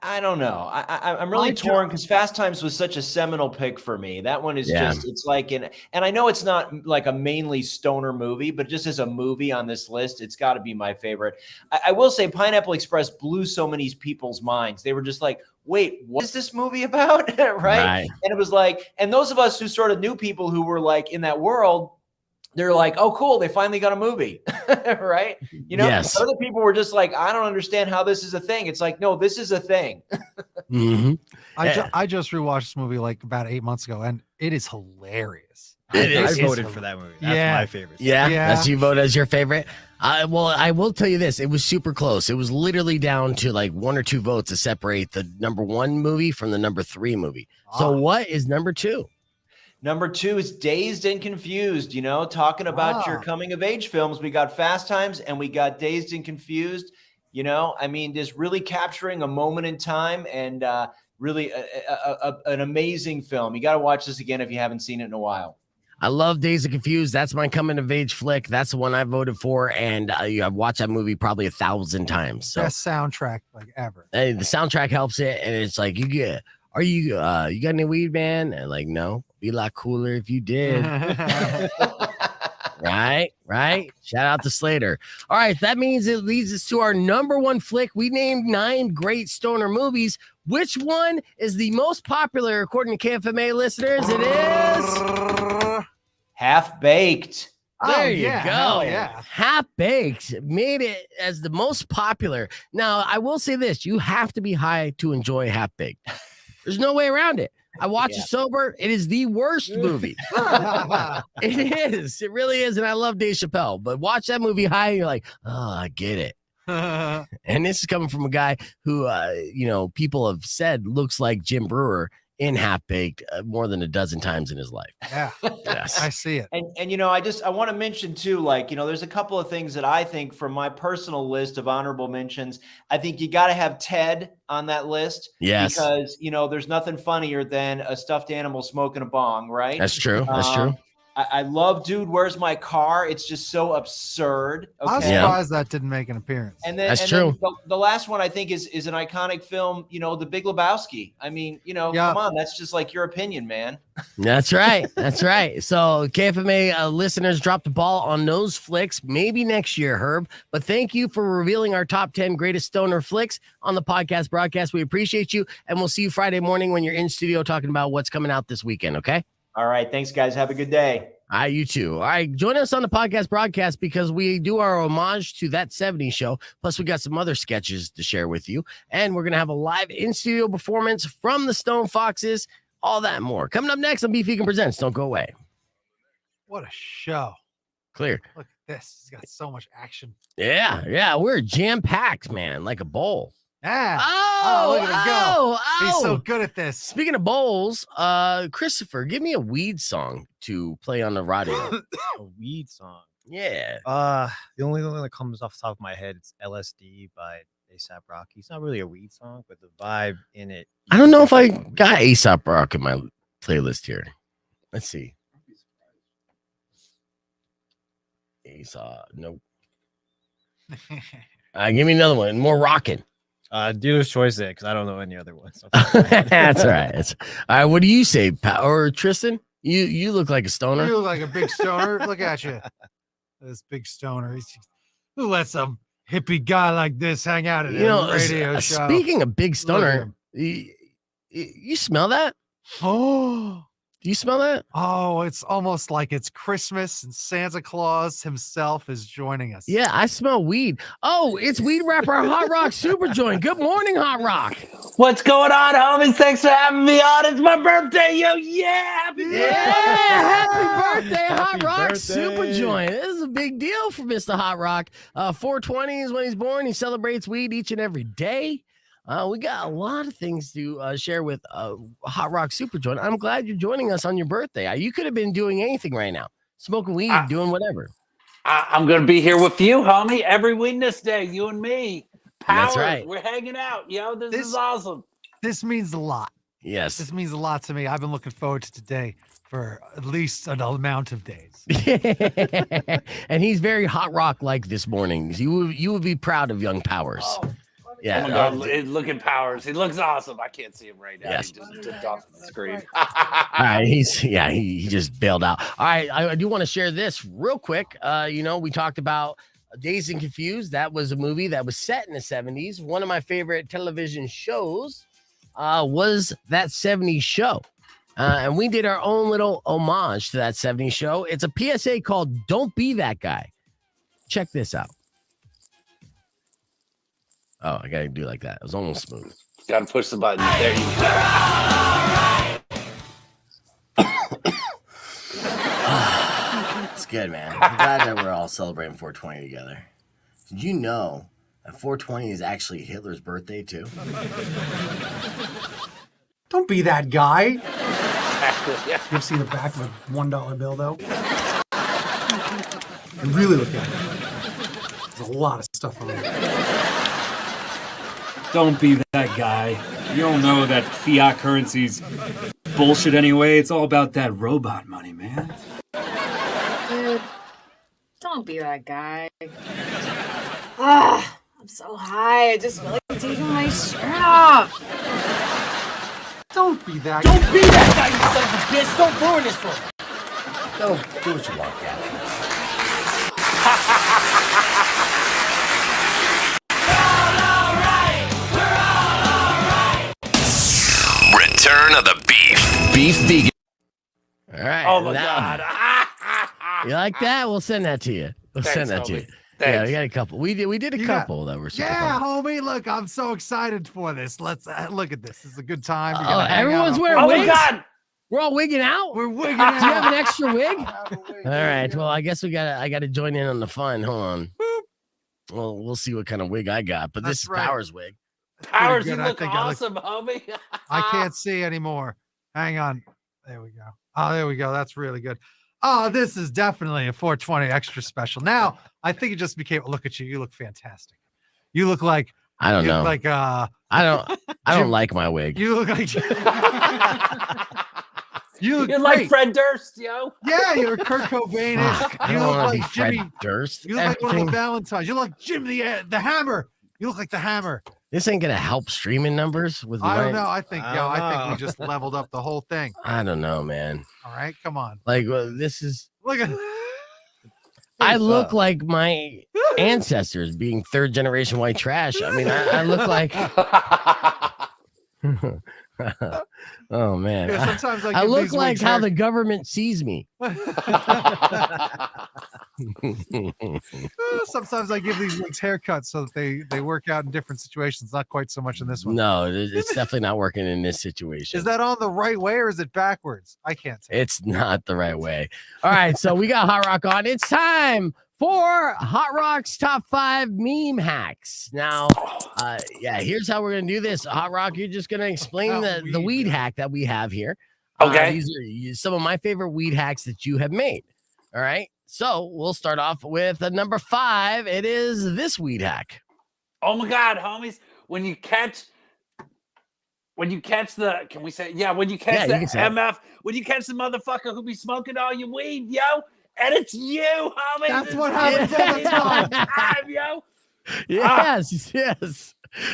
I don't know. I'm really torn because Fast Times was such a seminal pick for me. That one is just, it's like, and I know it's not like a mainly stoner movie, but just as a movie on this list, it's got to be my favorite. I will say Pineapple Express blew so many people's minds. They were just like, wait, what is this movie about? Right? And it was like, and those of us who sort of knew people who were like in that world, they're like, oh, cool, they finally got a movie, right? Yes. Other people were just like, I don't understand how this is a thing. It's like, no, this is a thing. Mm-hmm. I just rewatched this movie like about 8 months ago, and it is hilarious. I voted for that movie. That's my favorite. Yeah, that's you vote as your favorite. Well, I will tell you this. It was super close. It was literally down to like 1 or 2 votes to separate the number 1 movie from the number 3 movie. So what is number 2? Number 2 is Dazed and Confused. Talking about your coming of age films. We got Fast Times and we got Dazed and Confused. I mean, just really capturing a moment in time and really an amazing film. You got to watch this again if you haven't seen it in a while. I love Dazed and Confused. That's my coming of age flick. That's the one I voted for, and I've watched that movie probably 1,000 times. So best soundtrack like ever. Hey, the soundtrack helps it, and it's like you got any weed, man? And like, no, be a lot cooler if you did. Right. Shout out to Slater. All right, that means it leads us to our number 1 flick. We named 9 great stoner movies. Which one is the most popular according to KFMA listeners? It is Half Baked. There you go. Yeah. Half Baked made it as the most popular. Now, I will say this. You have to be high to enjoy Half Baked. There's no way around it. I watch it sober. It is the worst movie. It is. It really is. And I love Dave Chappelle. But watch that movie high and you're like, oh, I get it. And this is coming from a guy who, people have said looks like Jim Brewer in Half Baked more than a dozen times in his life. Yeah. Yes. I see it. And I want to mention too, there's a couple of things that I think from my personal list of honorable mentions. I think you got to have Ted on that list. Yes. Because, there's nothing funnier than a stuffed animal smoking a bong, right? That's true. That's true. I love Dude, Where's My Car? It's just so absurd. Okay? I was surprised that didn't make an appearance. And then, the last one I think is an iconic film, The Big Lebowski. I mean, come on, that's just like your opinion, man. That's right. That's right. So KFMA listeners dropped the ball on those flicks. Maybe next year, Herb. But thank you for revealing our top 10 greatest stoner flicks on the podcast broadcast. We appreciate you. And we'll see you Friday morning when you're in studio talking about what's coming out this weekend. Okay. All right. Thanks, guys. Have a good day. All right, you too. All right, join us on the podcast broadcast because we do our homage to That 70s Show. Plus, we got some other sketches to share with you. And we're going to have a live in-studio performance from the Stone Foxes. All that and more. Coming up next on Beef Vegan Presents. Don't go away. What a show. Clear. Look at this. It's got so much action. Yeah. We're jam-packed, man, like a bowl. Yeah. Oh, look at him go. He's so oh. good at this. Speaking of bowls, Christopher, give me a weed song to play on the radio. A weed song. Yeah. The only thing that comes off the top of my head is LSD by A$AP Rocky. It's not really a weed song, but the vibe in it. I don't know if I got A$AP Rock in my playlist here. Let's see. A$AP, nope. Give me another one, more rocking. Dealer's choice there, because I don't know any other ones. That's all right. All right. What do you say, or Tristan? You look like a stoner. You look like a big stoner. Look at you. This big stoner. Who lets a hippie guy like this hang out at a radio show? Speaking of big stoner, you smell that? Oh, do you smell that? Oh, it's almost like it's Christmas and Santa Claus himself is joining us. Yeah, I smell weed. Oh, it's weed rapper Hotrock Supajoint. Good morning, Hot Rock. What's going on, homies? Thanks for having me on. It's my birthday, yo. Yeah, happy Happy birthday, Hot Rock Supajoint. This is a big deal for Mr. Hot Rock. 420 is when he's born. He celebrates weed each and every day. We got a lot of things to share with Hot Rock Supajoint. I'm glad you're joining us on your birthday. You could have been doing anything right now, smoking weed, doing whatever. I'm going to be here with you, homie, every Wednesday Day, you and me. Powers, That's right. We're hanging out, yo. This is awesome. This means a lot. Yes. This means a lot to me. I've been looking forward to today for at least an amount of days. And he's very Hot Rock like this morning. You would be proud of young Powers. Yeah. Oh my God, look at Powers. He looks awesome. I can't see him right now. Yes. He just took off the screen. All right, he just bailed out. All right, I do want to share this real quick. We talked about Dazed and Confused. That was a movie that was set in the 70s. One of my favorite television shows was that 70s show. And we did our own little homage to that 70s show. It's a PSA called Don't Be That Guy. Check this out. Oh, I got to do like that. It was almost smooth. Got to push the button. There you go. It's good, man. I'm glad that we're all celebrating 420 together. Did you know that 420 is actually Hitler's birthday, too? Don't be that guy. Exactly. Yeah. You ever see the back of a $1 bill, though? And really look at it. There's a lot of stuff on it. Don't be that guy. You don't know that fiat currency's bullshit anyway. It's all about that robot money, man. Dude, don't be that guy. I'm so high. I just feel like taking my shirt off. Don't be that Don't be that guy, you son of a bitch. Don't ruin this for me. Go do what you want, Gavin. Return of the beef. Beef vegan. All right. Oh my God. You like that? We'll send that to you. We'll Thanks, send that to you. homie. Yeah, Thanks. we got a couple. We did a couple that were super Yeah, fun. homie. Look, I'm so excited for this. Let's look at this. It's a good time. We're Oh, gonna hang everyone's out. wearing Oh wigs? my God. We're all wigging out? We're wigging Do out. you have an extra wig? All right. Well, I guess I gotta join in on the fun. Hold on. Well, we'll see what kind of wig I got, but this That's is right. Powers' wig. Powers, you good. I look think I look- awesome, homie. I can't see anymore. Hang on. There we go. Oh, there we go. That's really good. Oh, this is definitely a 420 extra special. Now, I think it just became. Look at you. You look fantastic. You look like. I don't you know. look like I don't like my wig. You look like. You look You're like great. Fred Durst, yo. Yeah, you're Kurt Cobain-ish. Fuck, I You don't look want to be like Fred Jimmy. Durst. You look like one of Everything- the Valentines. You look like Jim the Hammer. You look like the Hammer. This ain't gonna help streaming numbers with I don't mine. know. I think we just leveled up the whole thing. I don't know, man. All right, come on. Like this is. Look at. I look like my ancestors being third generation white trash. I mean, I look like. Oh man, Yeah, sometimes I I give look these like wigs how hair- the government sees me. Sometimes I give these wigs haircuts so that they work out in different situations. Not quite so much in this one. No, it's definitely not working in this situation. Is that on the right way or is it backwards? I can't tell. It's not the right way. All right, so we got Hot Rock on. It's time for Hot Rock's top 5 meme hacks. Now, here's how we're gonna do this. Hot Rock, you're just gonna explain the weed hack that we have here. Okay. These are some of my favorite weed hacks that you have made. All right. So we'll start off with number 5. It is this weed hack. Oh my God, homies! When you catch the, can we say, when you catch the MF, when you catch the motherfucker who be smoking all your weed, yo, and it's you, homies. That's what happens all the time, yo. Yes.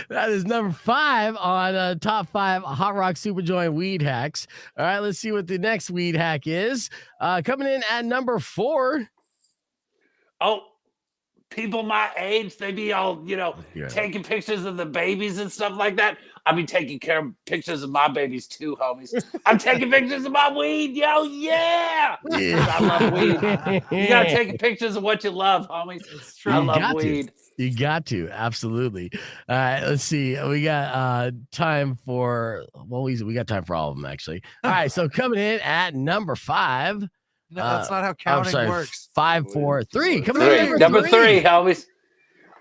That is number 5 on top 5 Hot Rock Supajoint weed hacks. All right, let's see what the next weed hack is. Coming in at number 4. Oh, people my age, they be all, taking pictures of the babies and stuff like that. I be taking pictures of my babies too, homies. I'm taking pictures of my weed, yo, yeah. I love weed. You gotta take pictures of what you love, homies. I love weed. You got to, absolutely. All right, let's see. We got time for, we got time for all of them, actually. All right, so coming in at number 5. No, that's not how counting works. 5, 4, 3. Coming in number 3, homies.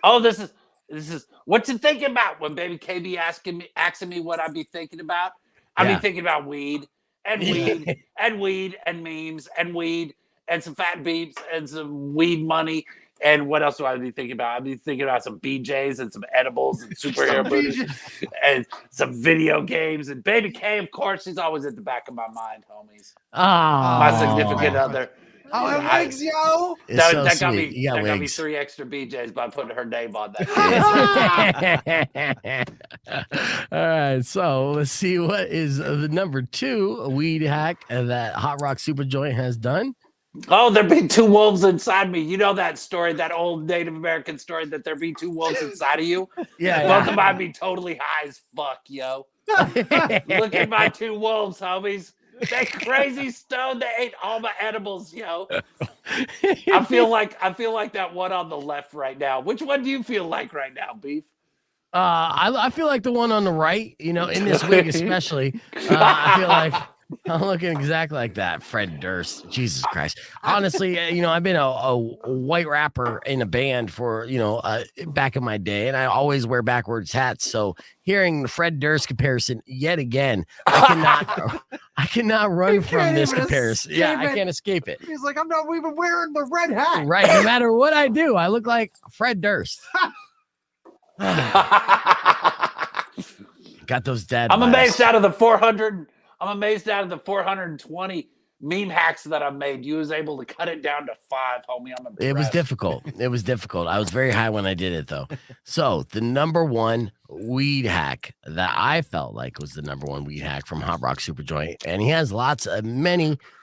Oh, this is what you thinking about when baby KB asking me what I be thinking about. I be thinking about weed and weed and weed and memes and weed and some fat beeps and some weed money. And what else do I be thinking about? I'd be thinking about some BJs and some edibles and superhero movies and some video games. And baby K, of course, she's always at the back of my mind, homies. My significant other. Oh, it makes yo. That got me 3 extra BJs by putting her name on that. All right, so let's see what is the number 2 weed hack that Hot Rock Supajoint has done. Oh, there be 2 wolves inside me. You know that story, that old Native American story that there be 2 wolves inside of you? Both of mine be totally high as fuck, yo. Look at my 2 wolves, homies. They crazy stoned. They ate all my edibles, yo. I feel like that one on the left right now. Which one do you feel like right now, Beef? I feel like the one on the right, in this wig especially. I feel like I'm looking exactly like that. Fred Durst. Jesus Christ. Honestly, I've been a white rapper in a band for, back in my day, and I always wear backwards hats. So hearing the Fred Durst comparison yet again, I cannot run from this comparison. Yeah, I can't escape it. He's like, I'm not even wearing the red hat. Right. No matter what I do, I look like Fred Durst. Got those dad. I'm amazed out of the 420 meme hacks that I've made. You was able to cut it down to 5, homie. I'm impressed. It was difficult. I was very high when I did it, though. So the number 1 weed hack that I felt like was the number 1 weed hack from Hot Rock Supajoint, and he has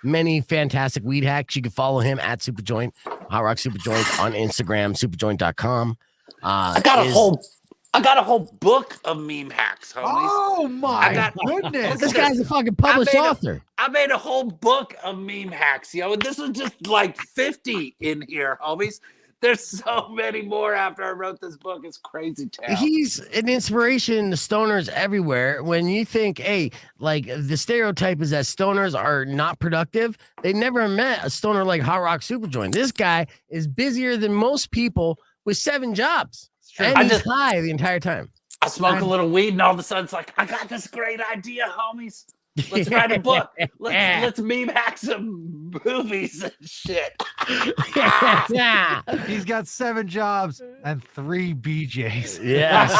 many fantastic weed hacks. You can follow him at Supajoint, Hot Rock Supajoint on Instagram, supajoint.com. I got a whole book of meme hacks, homies. Oh my goodness. This guy's a fucking published author. I made a whole book of meme hacks, yo. And this was just like 50 in here, homies. There's so many more after I wrote this book. It's crazy town. He's an inspiration to stoners everywhere. When you think, hey, like the stereotype is that stoners are not productive, they never met a stoner like Hot Rock Supajoint. This guy is busier than most people with 7 jobs. And he's high the entire time. I smoke a little weed, and all of a sudden it's like, I got this great idea, homies. Let's write a book. Let's meme hack some movies and shit. He's got 7 jobs and 3 BJs. Yes.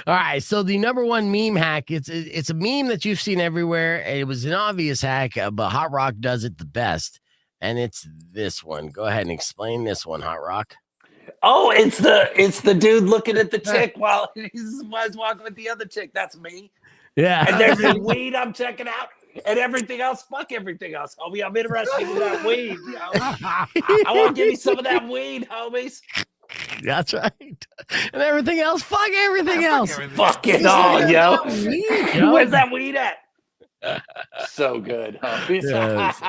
All right. So the number 1 meme hack, it's a meme that you've seen everywhere. It was an obvious hack, but Hot Rock does it the best. And it's this one. Go ahead and explain this one, Hot Rock. Oh, it's the dude looking at the chick while he's walking with the other chick. That's me. Yeah. And there's the weed I'm checking out, and everything else. Fuck everything else, homie. I'm interested in that weed. Yo. I want to give you some of that weed, homies. That's right. And everything else. Fuck everything else. Fuck it all, yo. Where's that weed at? So good. Yes.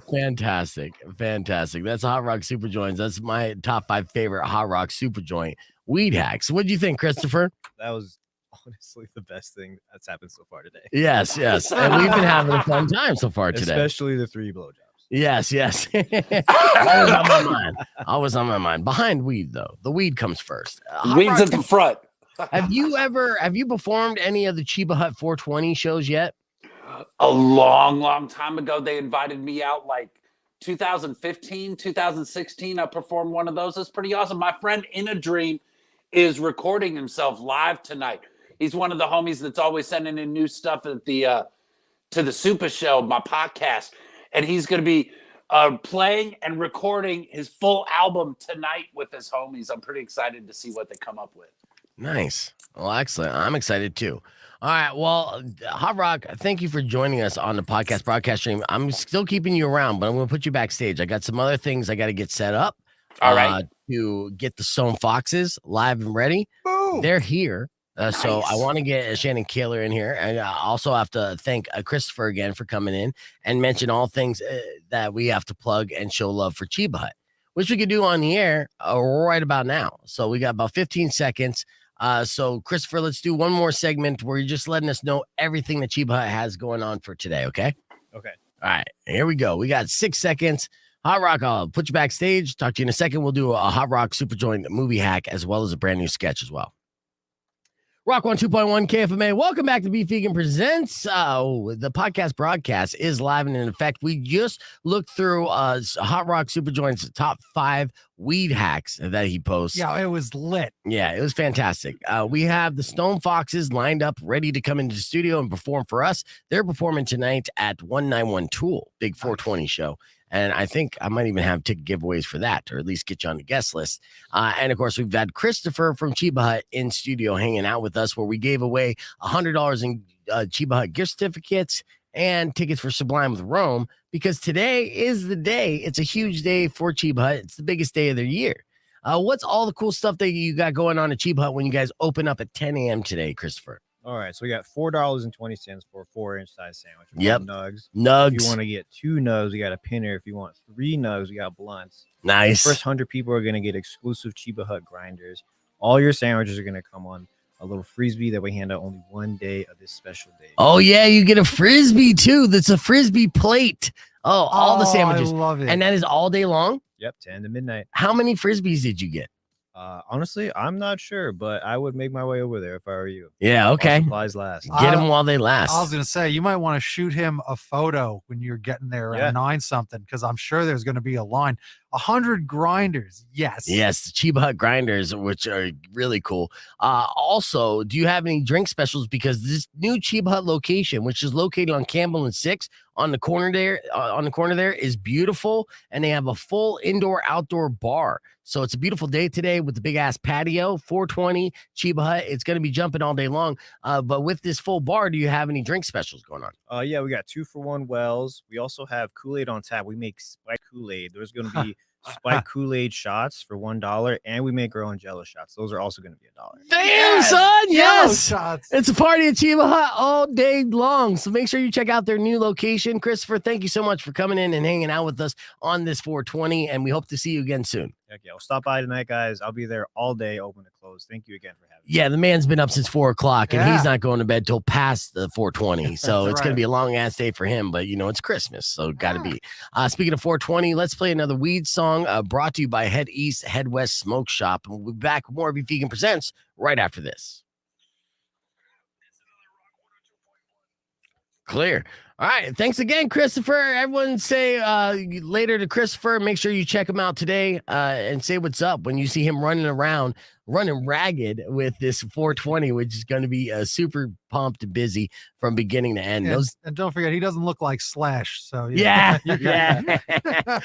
Fantastic. That's Hot Rock Supajoints. That's my top 5 favorite Hot Rock Supajoint weed hacks. What do you think, Christopher? That was honestly the best thing that's happened so far today. Yes. And we've been having a fun time so far today. Especially the 3 blowjobs. Yes. Always on my mind. Always on my mind. Behind weed, though. The weed comes first. Hot Weed's Rock, at the front. have you performed any of the Cheba Hut 420 shows yet? A long time ago, they invited me out like 2015, 2016. I performed one of those. It's pretty awesome. My friend In a Dream is recording himself live tonight. He's one of the homies that's always sending in new stuff at the to the Super Show, my podcast, and he's going to be playing and recording his full album tonight with his homies. I'm pretty excited to see what they come up with. Nice. Well, excellent. I'm excited too. All right. Well, Hot Rock, thank you for joining us on the podcast broadcast stream. I'm still keeping you around, but I'm going to put you backstage. I got some other things I got to get set up. All right. To get the Stone Foxes live and ready. Boom. They're here. So I want to get Shannon Kaler in here. And I also have to thank Christopher again for coming in and mention all things that we have to plug and show love for Cheba Hut, which we could do on the air right about now. So we got about 15 seconds. So Christopher, let's do one more segment where you're just letting us know everything that Cheba Hut has going on for today. Okay. Okay. All right. Here we go. We got 6 seconds. Hot Rock, I'll put you backstage. Talk to you in a second. We'll do a Hot Rock Supajoint movie hack as well as a brand new sketch as well. Rock 102.1 KFMA. Welcome back to Beef Vegan Presents. The podcast broadcast is live and in effect. We just looked through Hot Rock Supajoint's top 5 weed hacks that he posts. Yeah, it was lit. Yeah, it was fantastic. We have the Stone Foxes lined up, ready to come into the studio and perform for us. They're performing tonight at 191 Tool, big 420 show. And I think I might even have ticket giveaways for that, or at least get you on the guest list. And of course, we've had Christopher from Cheba Hut in studio hanging out with us, where we gave away $100 in Cheba Hut gift certificates and tickets for Sublime with Rome, because today is the day. It's a huge day for Cheba Hut. It's the biggest day of their year. What's all the cool stuff that you got going on at Cheba Hut when you guys open up at 10 a.m. today, Christopher? All right, so we got $4.20 for a 4-inch size sandwich. Yep. Nugs. If you want to get 2 nugs, we got a pinner. If you want 3 nugs, we got blunts. Nice. The first 100 people are going to get exclusive Cheba Hut grinders. All your sandwiches are going to come on a little frisbee that we hand out only one day of this special day. Oh, yeah, you get a frisbee, too. That's a frisbee plate. Oh, all the sandwiches. I love it. And that is all day long? Yep, 10 to midnight. How many frisbees did you get? Honestly, I'm not sure, but I would make my way over there if I were you. Yeah, okay. While supplies last. Get them while they last. I was going to say, you might want to shoot him a photo when you're getting there around 9 something, because I'm sure there's going to be a line. 100 grinders. Yes. Yes, the Cheba Hut grinders, which are really cool. Also, do you have any drink specials? Because this new Cheba Hut location, which is located on Campbell and 6 on the corner there, is beautiful, and they have a full indoor-outdoor bar. So it's a beautiful day today with the big ass patio, 420 Cheba Hut. It's going to be jumping all day long. But with this full bar, do you have any drink specials going on? Yeah, we got 2-for-1 Wells. We also have Kool-Aid on tap. We make spiked Kool-Aid. There's going to be spiked Kool-Aid shots for $1, and we make our own Jello shots. Those are also going to be $1. Damn, son, yes. Shots. It's a party at Cheba Hut all day long. So make sure you check out their new location. Christopher, thank you so much for coming in and hanging out with us on this 420, and we hope to see you again soon. Heck yeah, well, stop by tonight, guys. I'll be there all day, open to close. Thank you again for having me. Yeah, the man's been up since 4 o'clock, and Yeah. he's not going to bed till past the 420. So That's it's going right. to be a long ass day for him, but it's Christmas, so got to be. Speaking of 420, let's play another weed song brought to you by Head East, Head West Smoke Shop. And we'll be back with more of Beef Vegan Presents right after this. Clear. All right. Thanks again, Christopher. Everyone say later to Christopher. Make sure you check him out today and say what's up when you see him running ragged with this 420, which is going to be super pumped and busy from beginning to end. And don't forget, he doesn't look like Slash. So Yeah.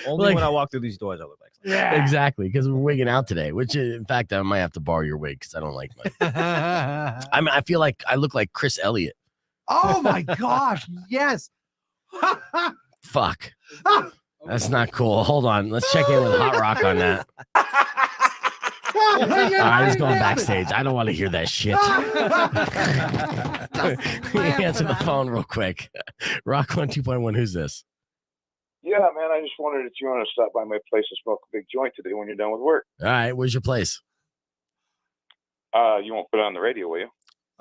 Only when I walk through these doors, I look like something. Yeah, exactly. Because we're wigging out today, which in fact, I might have to borrow your wig because I don't like mine. I feel like I look like Chris Elliott. Oh my gosh, yes. Fuck. That's not cool. Hold on. Let's check in with Hot Rock on that. All right, he's going backstage. I don't want to hear that shit. Answer the phone real quick. Rock 102.1. Who's this? Yeah, man, I just wondered if you want to stop by my place and smoke a big joint today when you're done with work. All right, where's your place? You won't put it on the radio, will you?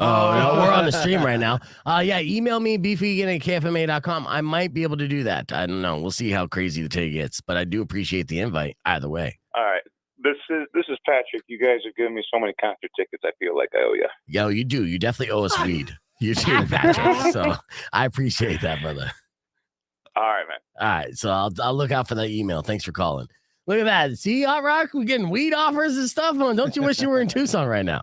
Oh, no, we're on the stream right now. Yeah, email me, beefvegan@kfma.com. I might be able to do that. I don't know. We'll see how crazy the day gets, but I do appreciate the invite either way. All right. This is Patrick. You guys have given me so many concert tickets. I feel like I owe you. Yo, you do. You definitely owe us weed. You do, Patrick. So I appreciate that, brother. All right, man. All right, so I'll look out for that email. Thanks for calling. Look at that. See, Hot Rock, we're getting weed offers and stuff. Don't you wish you were in Tucson right now?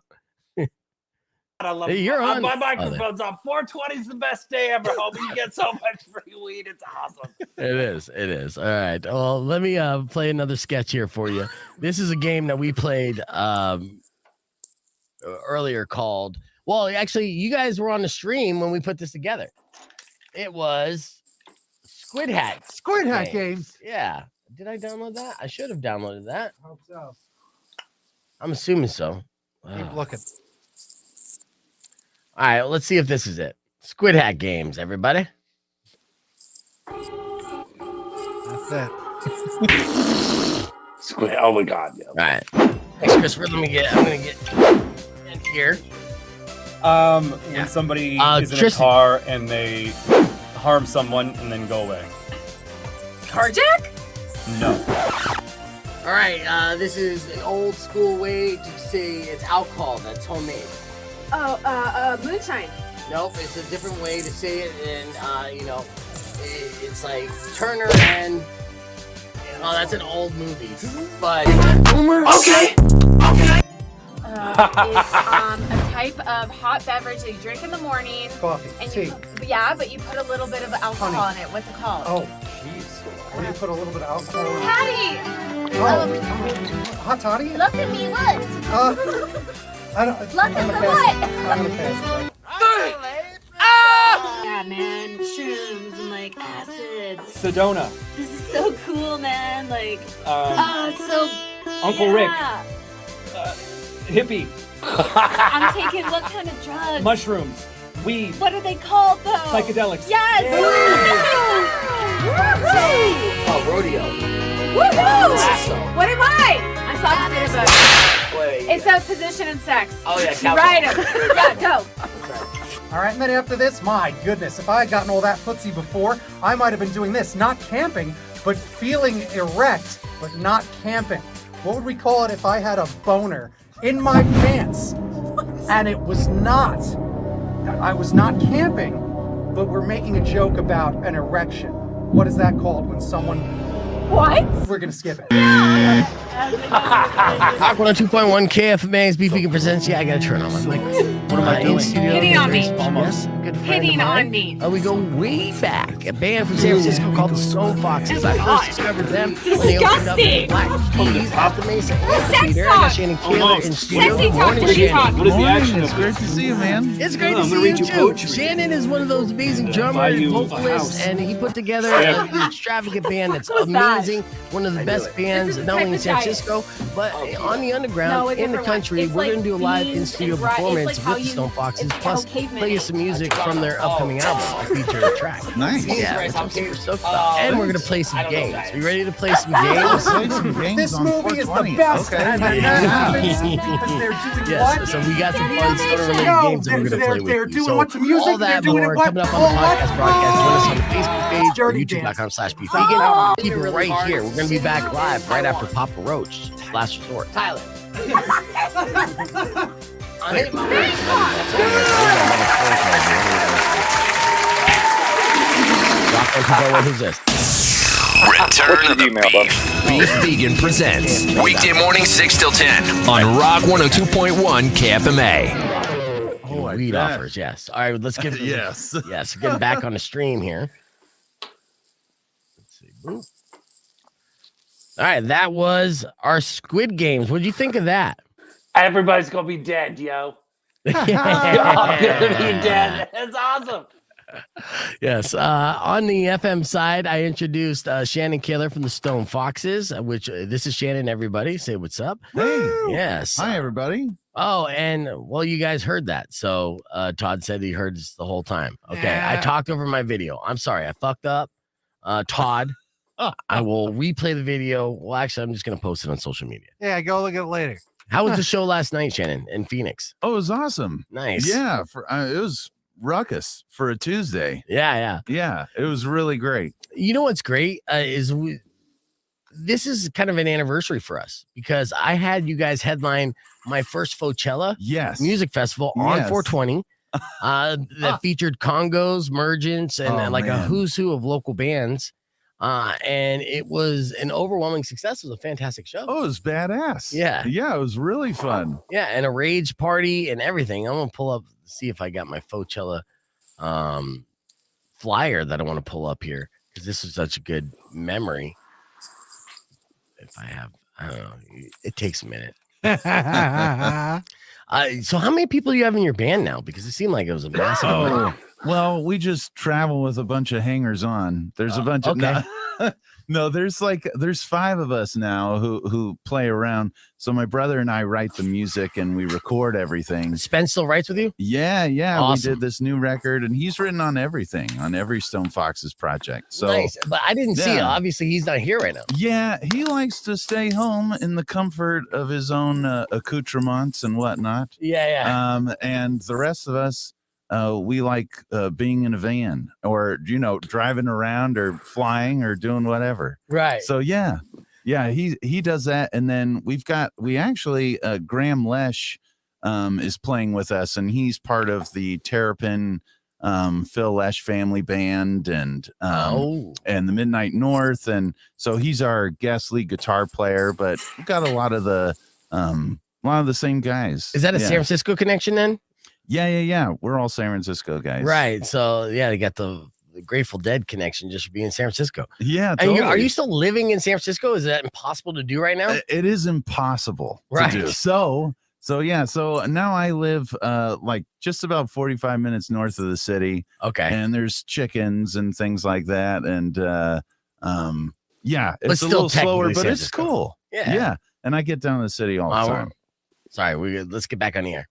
I love Hey, you're on. my microphone's on. 420 is the best day ever, homie. You get so much free weed. It's awesome. It is. It is. All right. Well, let me play another sketch here for you. This is a game that we played earlier called. Well, actually, you guys were on the stream when we put this together. It was Squid Hat. Squid Hat games. Yeah. Did I download that? I should have downloaded that. Hope so. I'm assuming so. Keep looking. All right, let's see if this is it. Squid Hat games, everybody. That's it. Squid. Oh my God. Yeah. All right. Thanks, Christopher. I'm gonna get in here. When somebody is in a car and they harm someone and then go away. Carjack? No. All right, this is an old school way to say it's alcohol that's homemade. Oh, moonshine. Nope, it's a different way to say it, and it's like Turner and. Oh, that's an old movie, but. Okay. It's a type of hot beverage that you drink in the morning. Coffee. And tea. but you put a little bit of alcohol in it. What's it called? Oh, jeez. What do you put a little bit of alcohol in? Patty! Hot toddy? Look at me, look! I don't. Look at the what? I'm gonna pass it. Yeah, man. Shrooms and like acid. Sedona. This is so cool, man. Like, it's so. Uncle Rick. Yeah. Hippie. I'm taking what kind of drugs? Mushrooms. Weed. What are they called, though? Psychedelics. Yes! Woohoo! Oh, rodeo. Woohoo! Lasso. What am I? I'm talking about. It's a position in sex. Oh, yeah, You ride him. Yeah, go. All right, and then after this, my goodness, if I had gotten all that footsie before, I might have been doing this, not camping, but feeling erect, but not camping. What would we call it if I had a boner in my pants? And it was not. I was not camping, but we're making a joke about an erection. What is that called when someone... What? We're going to skip it. Rock 102.1 KFMA's Beef Vegan presents. Yeah, I gotta turn on my mic. What am I doing? Hitting on me. Yes, good friend Hitting of mine. on me. We go way back. A band from San Francisco called the Stone Foxes. I first discovered them when they opened up the Black Keys at the Mesa Amphitheater. I got Shannon Taylor in studio. Good morning, Shannon. What is the action? It's great to see you, man. It's great to see you too. Shannon is one of those amazing drummers, vocalists, and he put together an extravagant band that's amazing. One of the best bands, not only in San Francisco, but on the underground, in the country. We're going to do a live in-studio performance with the Stone Foxes, plus play you some music from their upcoming album, a feature track. Nice. Yeah, which I'm super stoked about. And we're going to play some games. Are you ready to play some games? This movie is the best. Okay. And that happens because they're doing Yes, what? so we got some fun story-related games that we're going to play with They're you. doing So what to music? all that They're doing more it what? coming up on the podcast broadcast. Join us on the Facebook page or youtube.com/beefvegan. Keep it right here. We're going to be back live right after Papa Roach, Last Resort. Tyler. Who's this? Return of the Beef Vegan presents weekday morning 6 till 10 on Rock 102.1 KFMA. Oh, weed offers, yes. All right, let's get Yes. Yes, getting back on the stream here. Let's see. Boop. All right, that was our Squid Games. What did you think of that? Everybody's gonna be dead, yo. You're all gonna be dead. It's awesome. Yes. On the FM side, I introduced Shannon Kaler from the Stone Foxes, which this is Shannon, everybody. Say what's up. Hey. Yes. Hi, everybody. Oh, and well, you guys heard that. So Todd said he heard this the whole time. Okay. Yeah. I talked over my video. I'm sorry. I fucked up. Todd, I will replay the video. Well, actually, I'm just going to post it on social media. Yeah, go look at it later. How was the show last night, Shannon, in Phoenix? Oh, it was awesome. Nice. Yeah, it was ruckus for a Tuesday. Yeah. It was really great. You know what's great this is kind of an anniversary for us because I had you guys headline my first Coachella music festival on 420 that featured Congos, Mergents, and a who's who of local bands. And it was an overwhelming success. It was a fantastic show. Oh, it was badass. Yeah. Yeah, it was really fun. Yeah, and a rage party and everything. I'm gonna pull up, see if I got my Coachella flyer that I want to pull up here because this is such a good memory. If I have, I don't know, it takes a minute. So how many people do you have in your band now? Because it seemed like it was a massive amount. Well, we just travel with a bunch of hangers on. There's a bunch of no, there's 5 of us now who play around. So my brother and I write the music and we record everything. Spence still writes with you? Yeah. Awesome. We did this new record and he's written on everything, on every Stone Foxes project. So nice. But I didn't see it. Obviously, he's not here right now. Yeah, he likes to stay home in the comfort of his own accoutrements and whatnot. Yeah. And the rest of us, we like being in a van or, driving around or flying or doing whatever. Right. So, yeah, he does that. And then Graham Lesh is playing with us and he's part of the Terrapin Phil Lesh family band and the Midnight North. And so he's our guest lead guitar player, but we've got a lot of the same guys. Is that a San Francisco connection then? Yeah. We're all San Francisco guys. Right. So, yeah, they got the Grateful Dead connection just for being in San Francisco. Yeah. And Totally. are you still living in San Francisco? Is that impossible to do right now? It is impossible to do. So now I live just about 45 minutes north of the city. Okay. And there's chickens and things like that. And it's a little slower, but it's cool. Yeah. And I get down to the city all the time. Sorry, let's get back on the air.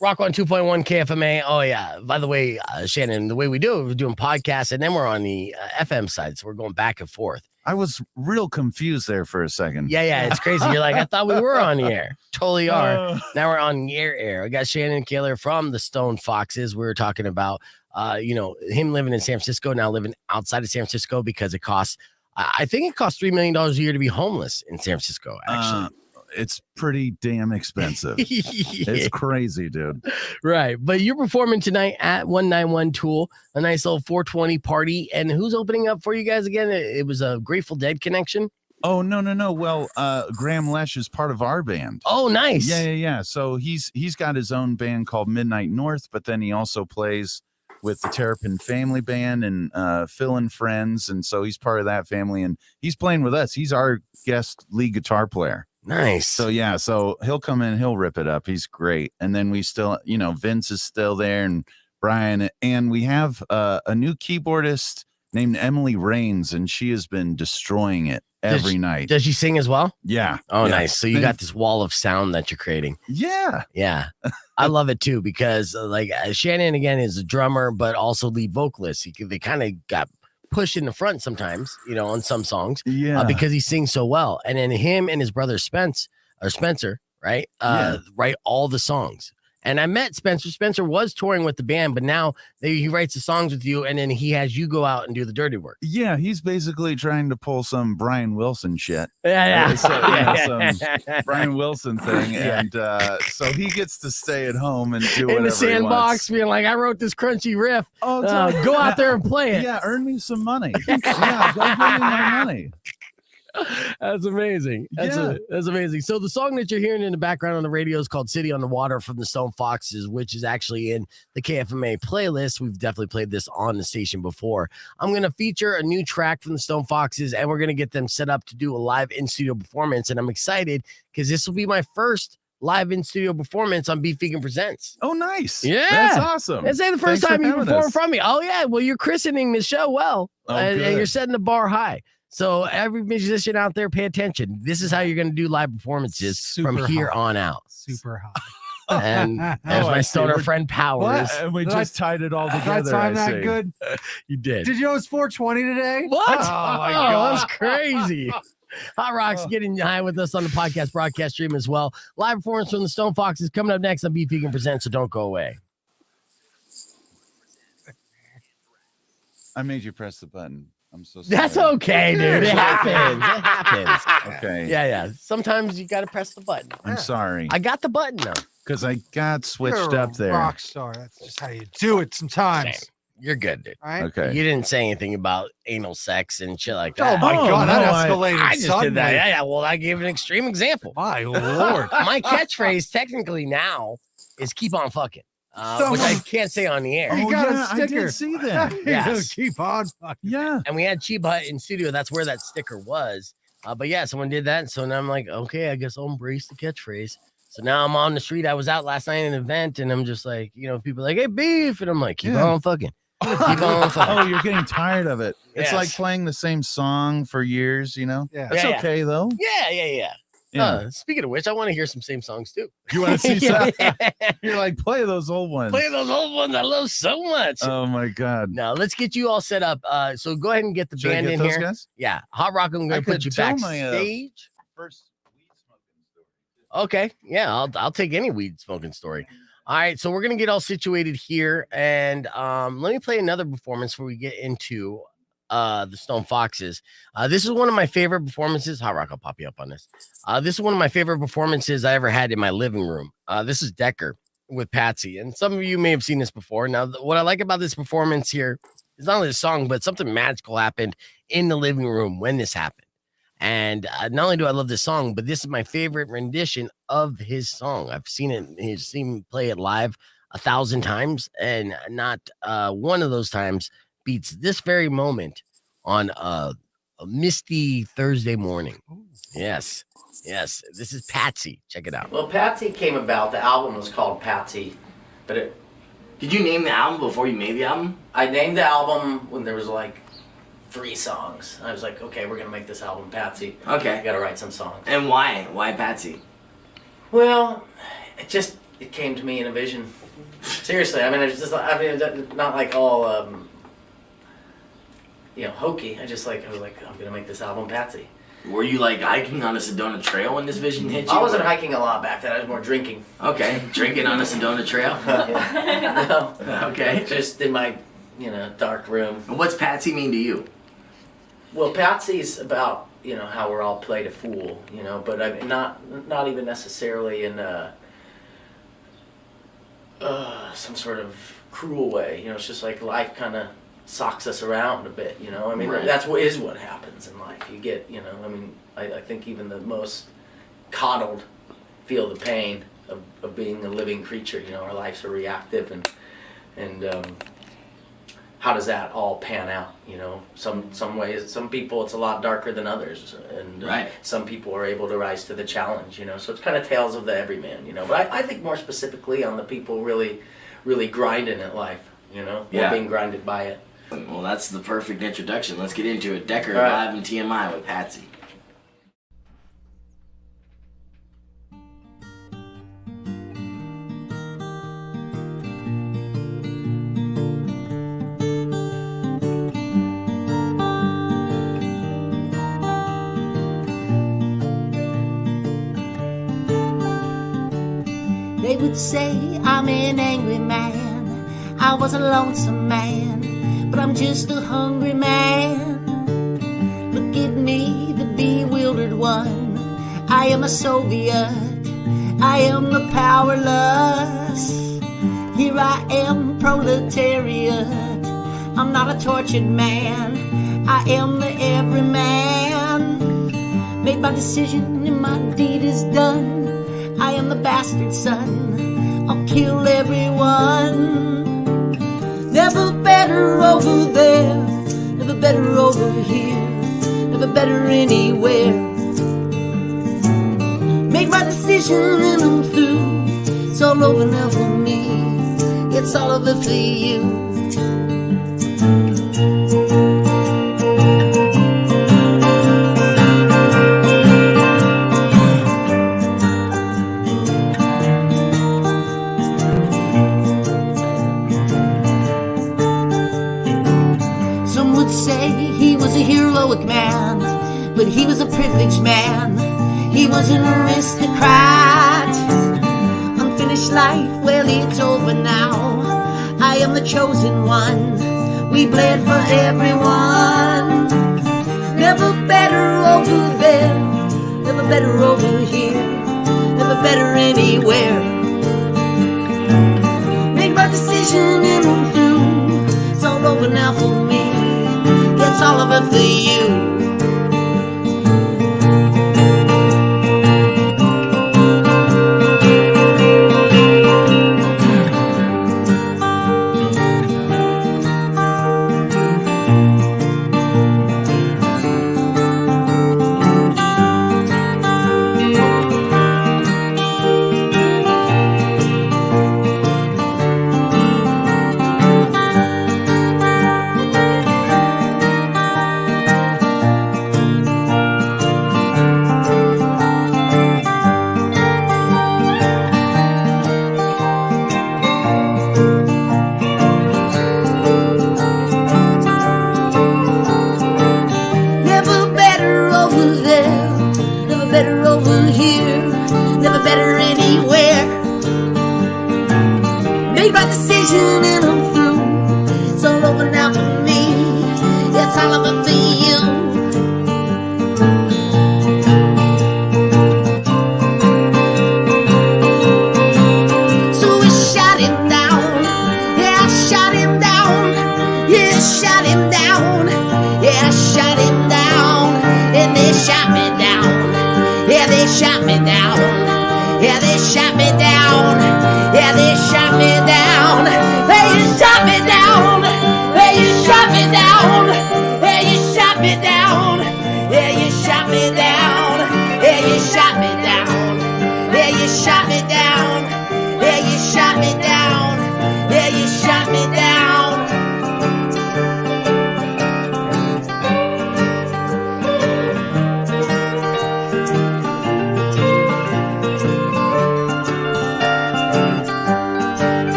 Rock on 2.1 KFMA. Oh, yeah. By the way, Shannon, the way we do it, we're doing podcasts and then we're on the FM side. So we're going back and forth. I was real confused there for a second. Yeah. It's crazy. You're like, I thought we were on the air. Totally are. Now we're on the air. I got Shannon Kaler from the Stone Foxes. We were talking about, him living in San Francisco, now living outside of San Francisco because it costs, I think it costs $3 million a year to be homeless in San Francisco, actually. It's pretty damn expensive. It's crazy, dude. Right. But you're performing tonight at 191 Tool, a nice little 420 party. And who's opening up for you guys again? It was a Grateful Dead connection. Oh, no. Well, Graham Lesh is part of our band. Oh, nice. Yeah. So he's got his own band called Midnight North, but then he also plays with the Terrapin family band and Phil and Friends. And so he's part of that family and he's playing with us. He's our guest lead guitar player. Nice. So he'll come in, he'll rip it up. He's great. And then we still, Vince is still there and Brian, and we have a new keyboardist named Emily Rains, and she has been destroying it every night. Does she sing as well? Yeah. Oh, nice. So you got this wall of sound that you're creating. Yeah. I love it too because Shannon again is a drummer, but also lead vocalist. They kind of got push in the front sometimes, on some songs, because he sings so well. And then him and his brother Spencer, right? Write all the songs. And I met Spencer. Spencer was touring with the band, but now he writes the songs with you, and then he has you go out and do the dirty work. Yeah, he's basically trying to pull some Brian Wilson shit. Some Brian Wilson thing, and so he gets to stay at home and do in the sandbox, being like, "I wrote this crunchy riff. Go out there and play it. Yeah, earn me some money. Go give me my money." That's amazing. That's amazing. So the song that you're hearing in the background on the radio is called City on the Water from the Stone Foxes, which is actually in the KFMA playlist. We've definitely played this on the station before. I'm going to feature a new track from the Stone Foxes, and we're going to get them set up to do a live in-studio performance. And I'm excited because this will be my first live in-studio performance on Beef Vegan Presents. Oh, nice. Yeah. That's awesome. This ain't the first time you perform from me. Oh, yeah. Well, you're christening the show well, and you're setting the bar high. So every musician out there, pay attention. This is how you're going to do live performances from here on out. Super high. And there's my stoner friend Powers. And we just tied it all together. That time that good? You did. Did you know it's 420 today? What? Oh, my God. That's crazy. Hot Rock's getting high with us on the podcast broadcast stream as well. Live performance from the Stone Foxes coming up next on Beef Vegan Presents, so don't go away. I made you press the button. I'm so sorry. That's okay, dude. It happens. It happens. Okay. Yeah. Sometimes you got to press the button. I'm sorry. I got the button now. Because I got switched You're up there. a rock star. That's just how you do it sometimes. You're good, dude. All right. Okay. You didn't say anything about anal sex and shit like Oh that. my God, that escalated I just suddenly. did that. Yeah. Well, I gave an extreme example. My Lord. My catchphrase technically now is "keep on fucking," which I can't say on the air. He got a I sticker. did see that. Yes. Keep on fucking. Yeah. And we had Cheba Hut in studio. That's where that sticker was. But yeah, someone did that. So now I'm like, okay, I guess I'll embrace the catchphrase. So now I'm on the street. I was out last night at an event, and I'm just like, people are like, hey, beef. And I'm like, keep on fucking. Keep on fucking. Oh, you're getting tired of it. It's Yes. like playing the same song for years, Yeah. That's okay, though. Yeah. Yeah. Speaking of which, I want to hear some same songs too. You want to see some? You're like, play those old ones. Play those old ones I love so much. Oh, my God. Now, let's get you all set up. So go ahead and get the Should I band get in those here. guys? Yeah. Hot Rock, I'm I going to put could you tell my, backstage. First. Okay. Yeah, I'll take any weed smoking story. All right, so we're gonna get all situated here, and let me play another performance before we get into the Stone Foxes. This is one of my favorite performances. Hot Rock, I'll pop you up on this. This is one of my favorite performances I ever had in my living room. This is Decker with Patsy, and some of you may have seen this before. Now, what I like about this performance here is not only the song, but something magical happened in the living room when this happened. And not only do I love this song, but this is my favorite rendition of his song. I've seen him play it live 1,000 times, and not one of those times beats this very moment on a misty Thursday morning. Yes. This is Patsy. Check it out. Well, Patsy came about. The album was called Patsy, but Did you name the album before you made the album? I named the album when there was like 3 songs. I was like, okay, we're gonna make this album Patsy. Okay. I gotta write some songs. And why? Why Patsy? Well, it came to me in a vision. Seriously, I mean, it's just, not like all, hokey. I was like, I'm gonna make this album Patsy. Were you like hiking on a Sedona Trail when this vision hit you? I wasn't hiking a lot back then. I was more drinking. Okay, drinking on a Sedona Trail. No. Okay. Just in my, dark room. And what's Patsy mean to you? Well, Patsy's about, how we're all played a fool, but I mean, not even necessarily in some sort of cruel way. It's just like life kind of socks us around a bit, I mean, Right. that's what happens in life. You get, I think even the most coddled feel the pain of being a living creature. Our lives are reactive, and how does that all pan out? Some ways, some people it's a lot darker than others, and Right. some people are able to rise to the challenge. So it's kind of tales of the everyman. But I think more specifically on the people really grinding at life. Or Yeah. being grinded by it. Well, that's the perfect introduction. Let's get into it. Decker All right. live in TMI with Patsy. They would say I'm an angry man, I was a lonesome man, but I'm just a hungry man. Look at me, the bewildered one, I am a Soviet, I am the powerless. Here I am, proletariat, I'm not a tortured man, I am the everyman. Made my decision and my deed is done, I am the bastard son, I'll kill everyone. Never better over there, never better over here, never better anywhere. Made my decision and I'm through, it's all over now for me, it's all over for you. Some would say he was a heroic man, but he was a privileged man. He was an aristocrat. Unfinished life, well, it's over now. I am the chosen one. We bled for everyone. Never better over there, never better over here, never better anywhere. Made my decision and I'm through. It's all over now for me. It's all over for you.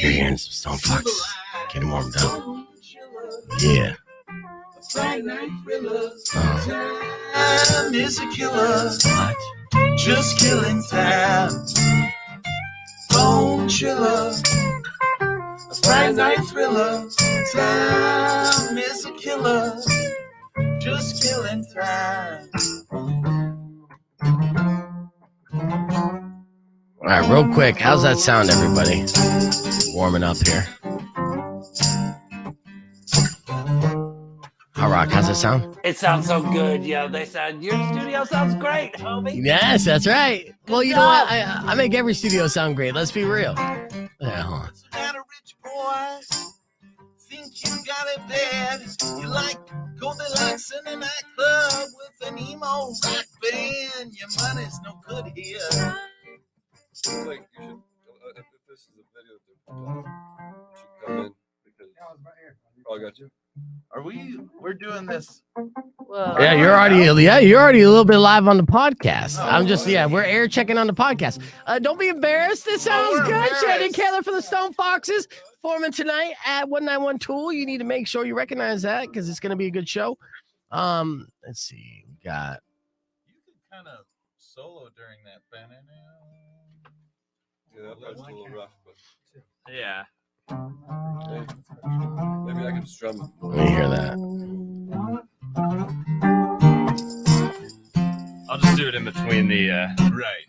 You're hearing some Stone Fox. Get him warmed up. Yeah. Time is a killer. What? Just killing time. Bone chiller. A Friday night thriller. Time is a killer. Just killing time. All right, real quick. How's that sound, everybody? Warming up here. Rock, how's it sound? It sounds so good, yo. They said your studio sounds great, homie. Yes, that's right. Well, you know what? I make every studio sound great. Let's be real. Yeah, hold on. Had a rich boy, think you got it bad. You like Goldilocks in a nightclub with an emo rock band. Your money's no good here. Like you should, if this is a video, you should come in because I got you. We're doing this. Yeah, you're already a little bit live on the podcast. I'm just we're air checking on the podcast. Don't be embarrassed. This sounds good. Shannon Keller for the Stone Foxes performing tonight at 191 Tool. You need to make sure you recognize that because it's going to be a good show. Let's see. We got. You could kind of solo during that. Yeah, that part's a little rough, but yeah. Maybe I can strum. Let me hear that. I'll just do it in between the right.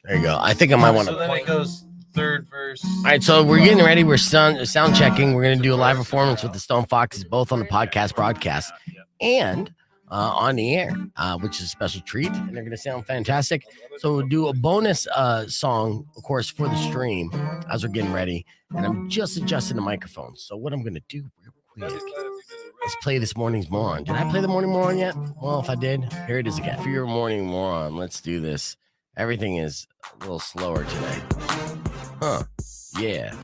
There you go. I think I might want to. So then it goes third verse. All right, so we're getting ready. We're sound checking. We're going to do a live performance with the Stone Foxes, both on the podcast broadcast and on the air, which is a special treat, and they're going to sound fantastic. So we'll do a bonus song, of course, for the stream as we're getting ready. And I'm just adjusting the microphone. So what I'm going to do real quick is play this morning's moron. Did I play the morning moron yet? Well, if I did, here it is again. For your morning moron, let's do this. Everything is a little slower today. Huh. Yeah.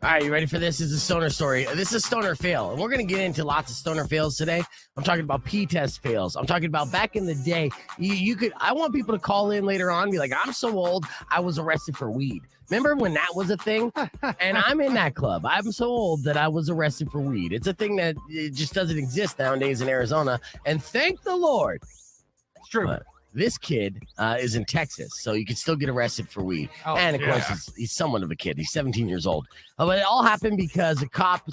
All right, you ready for this? This is a stoner story. This is a stoner fail, and we're going to get into lots of stoner fails today. I'm talking about P-test fails. I'm talking about back in the day. You could. I want people to call in later on and be like, I'm so old, I was arrested for weed. Remember when that was a thing? And I'm in that club. I'm so old that I was arrested for weed. It's a thing that it just doesn't exist nowadays in Arizona, and thank the Lord. It's true. But this kid is in Texas, so you can still get arrested for weed. Oh, and of course, he's somewhat of a kid. He's 17 years old. But it all happened because a cop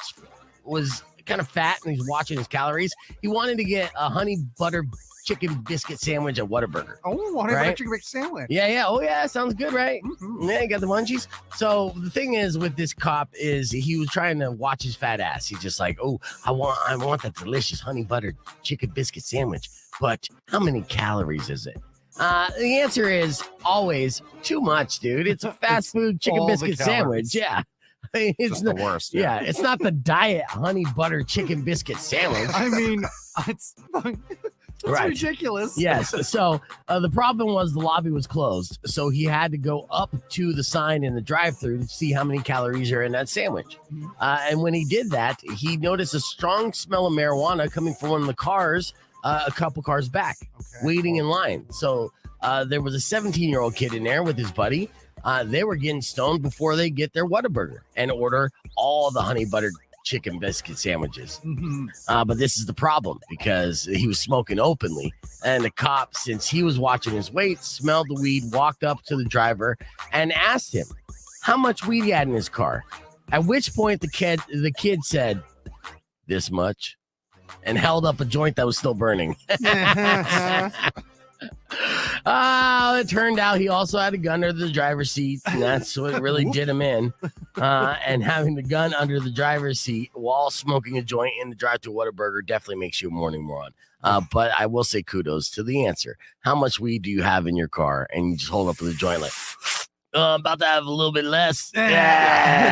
was kind of fat and he's watching his calories. He wanted to get a honey butter chicken biscuit sandwich at Whataburger. Oh, honey butter chicken biscuit sandwich. Yeah. Oh, yeah. Sounds good, right? Mm-hmm. Yeah, you got the munchies. So the thing is with this cop is he was trying to watch his fat ass. He's just like, oh, I want that delicious honey butter chicken biscuit sandwich. But how many calories is it? The answer is always too much, dude. It's a fast food chicken biscuit sandwich. Yeah. I mean, it's the worst. Yeah, it's not the diet honey butter chicken biscuit sandwich. I mean, it's right. ridiculous. Yes. So the problem was the lobby was closed. So he had to go up to the sign in the drive-thru to see how many calories are in that sandwich. And when he did that, he noticed a strong smell of marijuana coming from one of the cars, a couple cars back, waiting in line. So there was a 17-year-old kid in there with his buddy. They were getting stoned before they get their Whataburger and order all the honey butter chicken biscuit sandwiches. But this is the problem because he was smoking openly, and the cop, since he was watching his weight, smelled the weed, walked up to the driver and asked him how much weed he had in his car. At which point the kid said, "This much," and held up a joint that was still burning. It turned out he also had a gun under the driver's seat, and that's what really did him in. And having the gun under the driver's seat while smoking a joint in the drive-thru Whataburger definitely makes you a morning moron. But I will say kudos to the answer. How much weed do you have in your car? And you just hold up with a joint like, I'm about to have a little bit less. Yeah.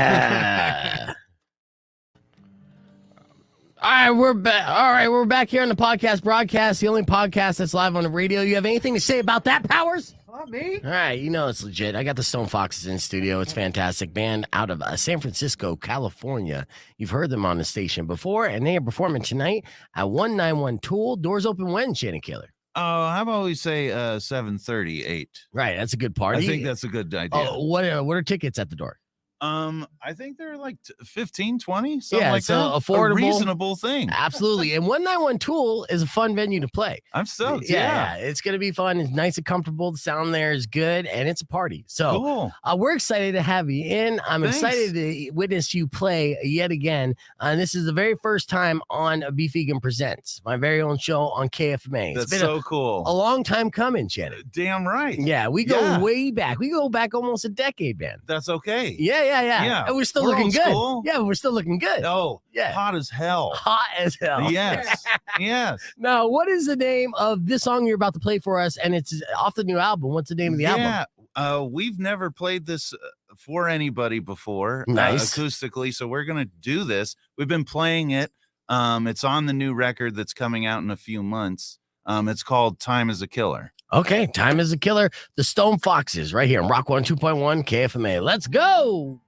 All right, we're back. We're back here on the podcast broadcast, the only podcast that's live on the radio. You have anything to say about that, Powers? Not me. All right, you know it's legit. I got the Stone Foxes in studio. It's fantastic band out of San Francisco, California. You've heard them on the station before, and they are performing tonight at 191 Tool. Doors open when, Shannon Kaler? Oh, how about we say 7:38? Right, that's a good party. I think that's a good idea. What are tickets at the door? I think they're like 15, 20, something like so that. Affordable, a reasonable thing. Absolutely. And 191 Tool is a fun venue to play. I'm stoked. Yeah, it's going to be fun. It's nice and comfortable. The sound there is good, and it's a party. So cool. We're excited to have you in. I'm Thanks. excited to witness you play yet again. And this is the very first time on Beef Vegan Presents, my very own show on KFMA. That's so cool. A long time coming, Shannon. Damn right. Yeah, we go way back. We go back almost a decade, man. That's okay. Yeah. And we're still looking good. School. Yeah, we're still looking good. Oh, yeah. Hot as hell. Hot as hell. Yes. Yes. Now, what is the name of this song you're about to play for us? And it's off the new album. What's the name of the album? We've never played this for anybody before. Nice. Acoustically, so we're going to do this. We've been playing it. It's on the new record that's coming out in a few months. It's called Time is a Killer. Okay, Time is a Killer. The Stone Foxes right here on Rock 102.1 KFMA. Let's go.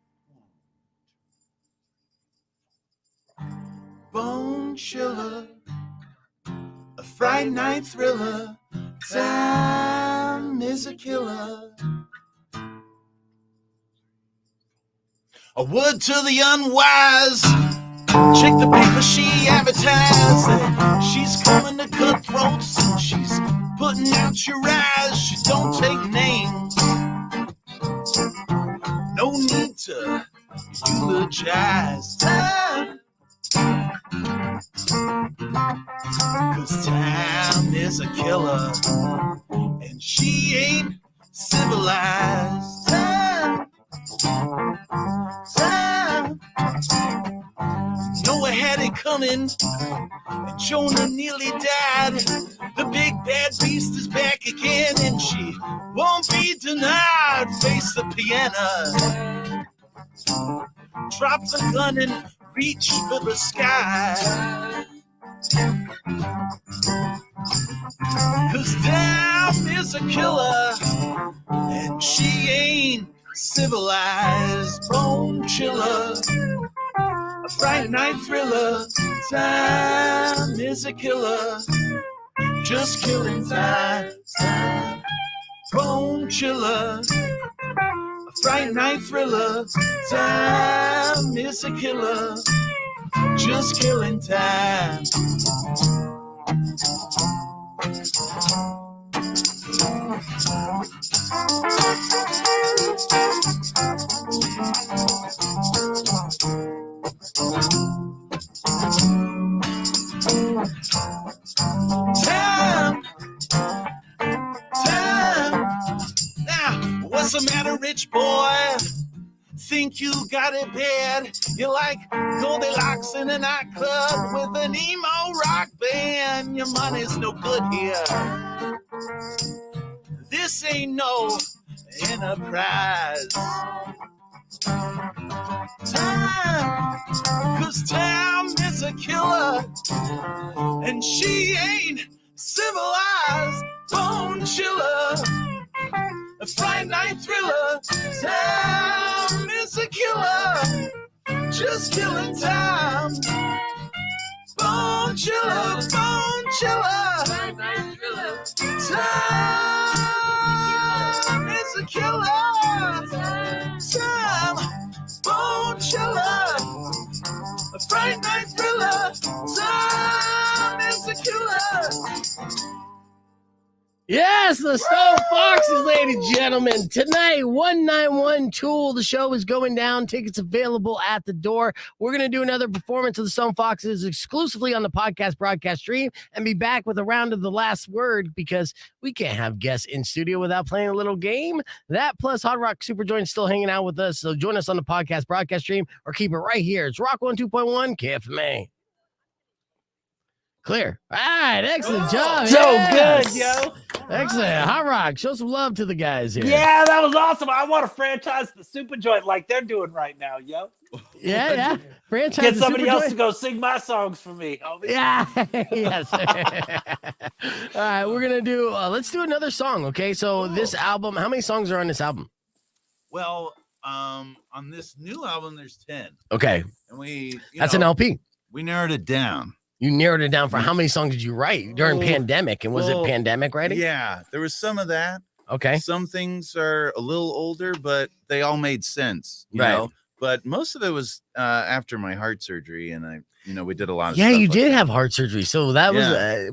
Bone chiller, a Friday night thriller. Time is a killer. A word to the unwise. Check the paper, she advertised that she's coming to cut throats and she's putting out your eyes. She don't take names. No need to eulogize time. 'Cause time is a killer and she ain't civilized. Time coming. Jonah nearly died. The big bad beast is back again, and she won't be denied. Face the piano. Drop the gun and reach for the sky. 'Cause damn is a killer, and she ain't civilized. Bone chiller, a Friday night thriller. Time is a killer, just killing time. Bone chiller, a Friday night thriller. Time is a killer, just killing time. Time. Now, what's the matter, rich boy? Think you got it bad? You're like Goldilocks in a nightclub with an emo rock band. Your money's no good here. This ain't no enterprise. Time, 'cause time is a killer, and she ain't civilized. Bone chiller, a Friday night thriller. Time is a killer, just killing time. Bone chiller, bone chiller. Time is a killer. Time, bone chiller, a Friday night thriller. Time is a killer. Yes, the Stone Foxes, ladies and gentlemen. Tonight, 191 Tool. The show is going down. Tickets available at the door. We're going to do another performance of the Stone Foxes exclusively on the podcast broadcast stream and be back with a round of the last word because we can't have guests in studio without playing a little game. That plus Hotrock Supajoint still hanging out with us. So join us on the podcast broadcast stream or keep it right here. It's Rock 102.1 KFMA. Clear. All right, excellent job. So Yes. good, yo. Excellent. Hot Rock, show some love to the guys here. Yeah, that was awesome. I want to franchise the Super Joint like they're doing right now, yo. Yeah. Franchise Get the somebody Super else Joint. to go sing my songs for me, homie. Yeah. Yes. All right, we're gonna do. Let's do another song. Okay, so this album. How many songs are on this album? Well, on this new album, there's 10. Okay, And we that's an LP. We narrowed it down. You narrowed it down for how many songs did you write during Well, pandemic? And was well, it pandemic writing? Yeah, there was some of that. Okay. Some things are a little older, but they all made sense, you Right. know. But most of it was after my heart surgery, and we did a lot of Yeah, stuff you like did that. have heart surgery. So that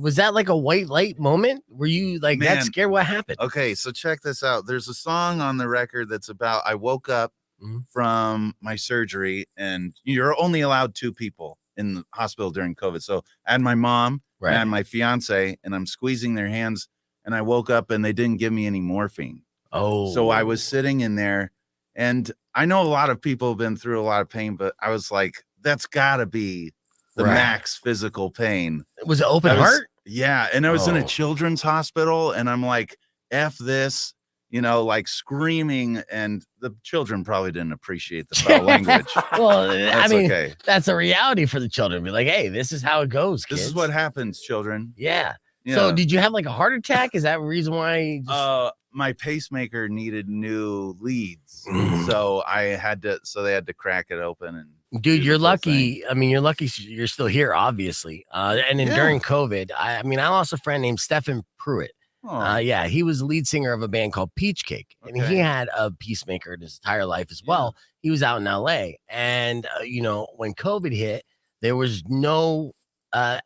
was that like a white light moment? Were you like that Man. scared? What happened? Okay, so check this out. There's a song on the record that's about I woke up Mm-hmm. from my surgery, and you're only allowed 2 people in the hospital during COVID. So I had my mom Right. and my fiance, and I'm squeezing their hands, and I woke up and they didn't give me any morphine. Oh. So I was sitting in there, and I know a lot of people have been through a lot of pain, but I was like, that's gotta be the Right. max physical pain. Was it open I was- heart? Yeah. And I was in a Oh. children's hospital, and I'm like, F this, like screaming, and the children probably didn't appreciate the foul language. Well, That's I mean, okay. that's a reality for the children. Be like, hey, this is how it goes, kids. This is what happens, children. Yeah. Yeah. So did you have like a heart attack? Is that the reason why? You just... My pacemaker needed new leads, so they had to crack it open. And Dude, you're lucky. I mean, you're lucky you're still here, obviously. And then Yeah. during COVID, I lost a friend named Stephen Pruitt. Oh. Yeah, he was the lead singer of a band called Peach Cake, and he Okay. had a pacemaker in his entire life as well. He was out in LA, and when COVID hit, there was no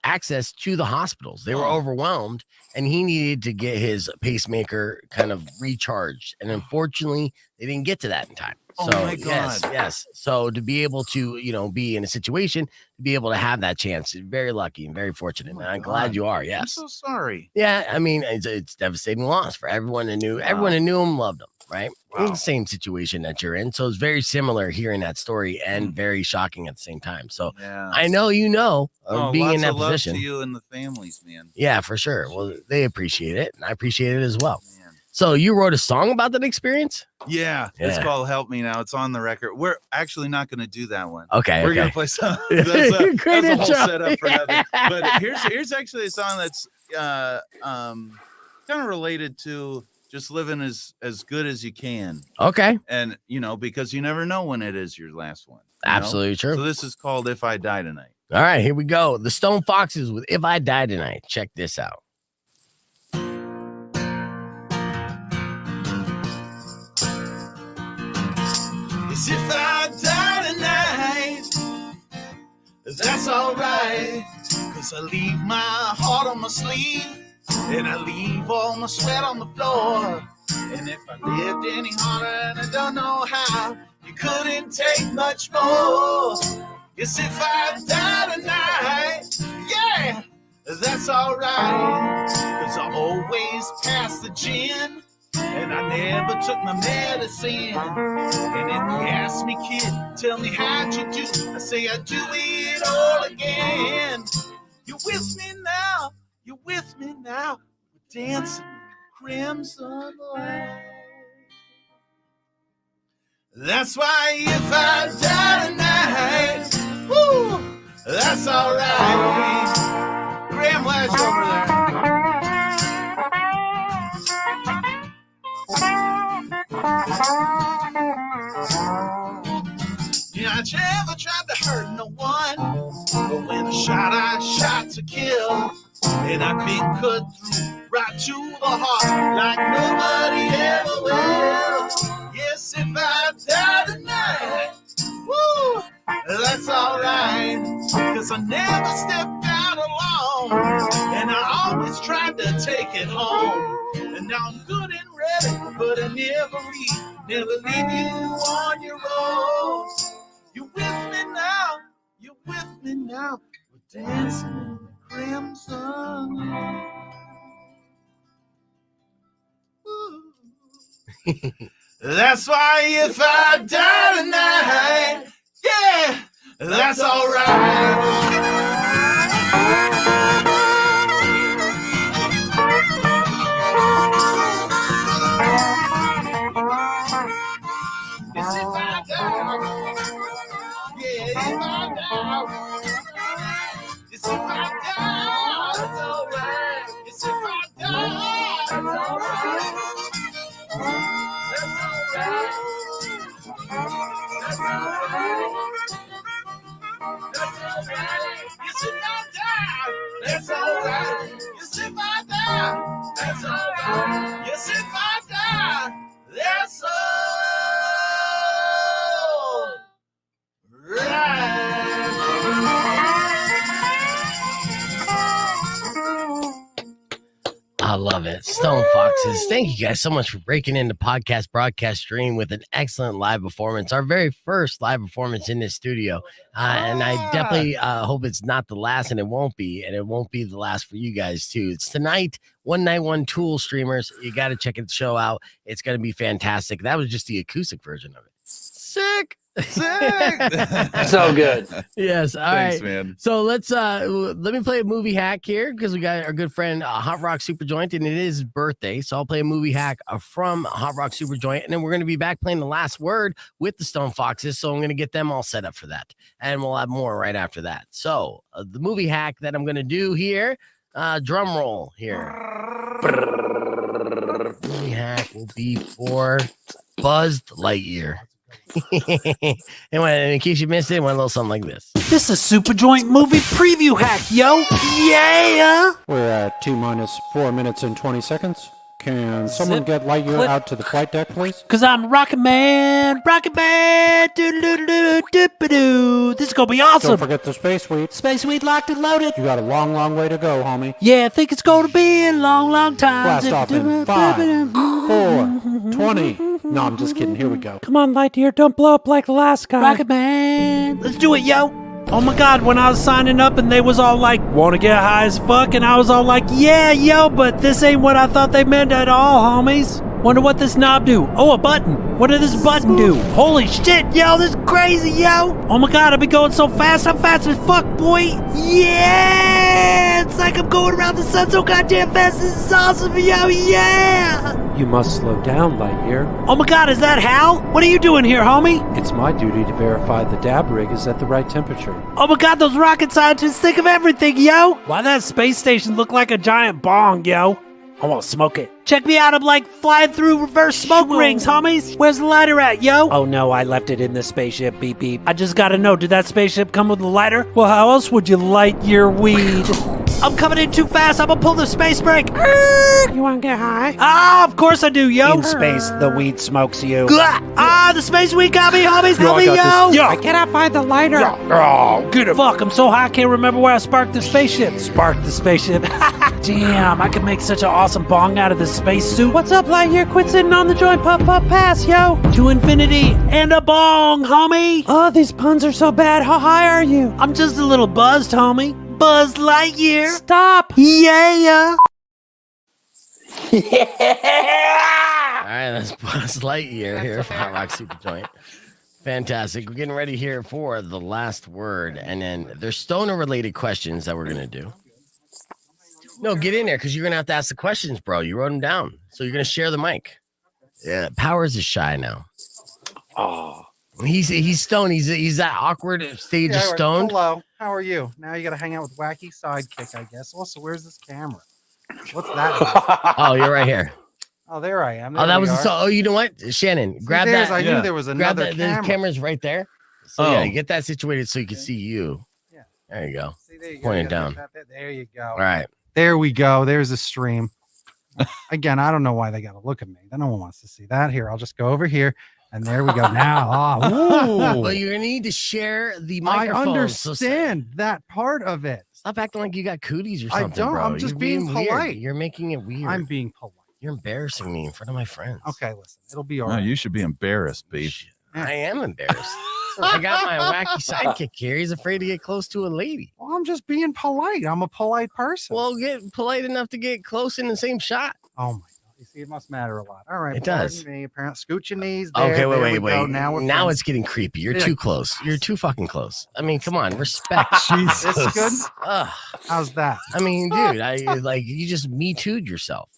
access to the hospitals. They were overwhelmed, and he needed to get his pacemaker kind of recharged. And unfortunately, they didn't get to that in time. Oh So my yes, God. yes. So to be able to, be in a situation to be able to have that chance, very lucky and very fortunate. And I'm glad God. you are. I'm Yes. so sorry. Yeah, I mean, it's devastating loss for everyone who knew him, loved him. right? In the same situation that you're in. So it's very similar hearing that story and very shocking at the same time. So I know being lots in that of love position. to you and the families, man. Yeah, for sure. Well, they appreciate it, and I appreciate it as well. So you wrote a song about that experience? Yeah, it's called "Help Me Now." It's on the record. We're actually not going to do that one. Okay, we're okay. going to play some. That's a Great whole intro. setup for nothing. But here's actually a song that's kind of related to just living as good as you can. Okay. And because you never know when it is your last one. you know? Absolutely true. So this is called "If I Die Tonight." All right, here we go. The Stone Foxes with "If I Die Tonight." Check this out. Is if I die tonight, that's alright. Cause I leave my heart on my sleeve, and I leave all my sweat on the floor. And if I lived any harder and I don't know how, you couldn't take much more. Yes, if I die tonight, yeah, that's alright. Cause I always pass the gin, and I never took my medicine. And if you ask me, kid, tell me how'd you do, I say I do it all again. You're with me now, you're with me now, we're dancing in crimson light. That's why if I die tonight, woo, that's alright. Graham Lash over there. Yeah, I never tried to hurt no one, but when I shot to kill, and I've been cut through right to the heart like nobody ever will. Yes, if I die tonight, woo, that's alright, cause I never stepped out alone, and I always tried to take it home. And now I'm good and ready, but I never leave you on your own. You're with me now, you're with me now, we're dancing in the crimson light. That's why if I die tonight, yeah, that's alright. Yes, if I die, yeah, if I die, yes, if I die, that's alright. Yes, if I die, that's alright. That's alright. That's alright. That's alright. Yes, if I die, that's alright. Yes, if I die, that's alright. Yes, if I die, that's all. I love it. Stone Foxes. Thank you guys so much for breaking into podcast broadcast stream with an excellent live performance. Our very first live performance in this studio. And I definitely hope it's not the last, and it won't be. And it won't be the last for you guys, too. It's tonight, One Night One Tool streamers. You got to check the show out. It's going to be fantastic. That was just the acoustic version of it. Sick. So good. Yes. All Thanks, right, man. So let me play a movie hack here, because we got our good friend Hotrock Supajoint, and it is his birthday. So I'll play a movie hack from Hotrock Supajoint, and then we're going to be back playing The Last Word with the Stone Foxes. So I'm going to get them all set up for that, and we'll have more right after that. So the movie hack that I'm going to do here, drum roll here. Movie hack will be for Buzzed Lightyear. And in case you missed it, went a little something like this. This is Supajoint movie preview hack, yo! Yeah! We're at T-4 minutes and 20 seconds. Can someone Zip, get Lightyear clip. out to the flight deck, please? Cause I'm Rocket Man, doo-doo-doo-doo-doo-doo. This is gonna be awesome. Don't forget the Space Suite. Space Suite locked and loaded. You got a long, long way to go, homie. Yeah, I think it's gonna be a long, long time. Blast off in 5, 4, 20. No, I'm just kidding. Here we go. Come on, Lightyear, don't blow up like the last guy. Rocket Man. Let's do it, yo. Oh my God, when I was signing up and they was all like, wanna get high as fuck? And I was all like, yeah, yo, but this ain't what I thought they meant at all, homies. Wonder what this knob do. Oh, a button. What did this button do? Holy shit, yo, this is crazy, yo. Oh my God, I've been going so fast. I'm fast as fuck, boy. Yeah, it's like I'm going around the sun so goddamn fast. This is awesome, yo, yeah. You must slow down, Lightyear. Oh my God, is that Hal? What are you doing here, homie? It's my duty to verify the dab rig is at the right temperature. Oh my God, those rocket scientists think of everything, yo. Why that space station look like a giant bong, yo? I want to smoke it. Check me out, I'm like flying through reverse smoke rings, homies. Where's the lighter at, yo? Oh no, I left it in the spaceship, beep beep. I just gotta know, did that spaceship come with a lighter? Well, how else would you light your weed? I'm coming in too fast, I'm gonna pull the space brake. You wanna get high? Ah, of course I do, yo. In space, the weed smokes you. Ah, the space weed got me, homies, help me, yo. I cannot find the lighter. Oh, get it. Fuck, I'm so high I can't remember where I sparked the spaceship. Sparked the spaceship. Damn, I could make such an awesome bong out of this spacesuit. What's up, Lightyear? Quit sitting on the joint, puff, puff, pass, yo. To infinity and a bong, homie. Oh, these puns are so bad. How high are you? I'm just a little buzzed, homie. Buzz Lightyear. Stop. Yeah. All right, that's Buzz Lightyear here for Hot Rock Supajoint. Fantastic. We're getting ready here for the last word, and then there's stoner-related questions that we're gonna do. No, get in there because you're gonna have to ask the questions, bro. You wrote them down, so you're gonna share the mic. Yeah, Powers is shy now. Oh, he's stoned. He's that awkward stage of stoned. Hello, how are you? Now you got to hang out with Wacky Sidekick, I guess. Also, where's this camera? What's that? Oh, you're right here. Oh, there I am. Oh, that was so. Oh, you know what, Shannon, grab that. I knew there was another grab camera. The camera's right there. So yeah, get that situated so you can see you. Yeah. There you go. See, there you Point go. it down. There you go. All right. There we go. There's a stream. Again, I don't know why they got to look at me. No one wants to see that. Here, I'll just go over here. And there we go. Now, Well, you're gonna need to share the microphone. I understand that part of it. Stop acting like you got cooties or something, I don't. bro. I'm just You're being weird. polite. You're making it weird. I'm being polite. You're embarrassing me in front of my friends. Okay, listen. It'll be all No, right. you should be embarrassed, Beef. I am embarrassed. I got my wacky sidekick here. He's afraid to get close to a lady. Well, I'm just being polite. I'm a polite person. Well, get polite enough to get close in the same shot. Oh my God. You see, it must matter a lot. All right. It does. Me, apparently, scoot your knees. There, Okay, there wait. we go. Now It's getting creepy. You're too close. You're too fucking close. I mean, come on, respect. Jesus. This good? Ugh. How's that? I mean, dude, you just me too'd yourself.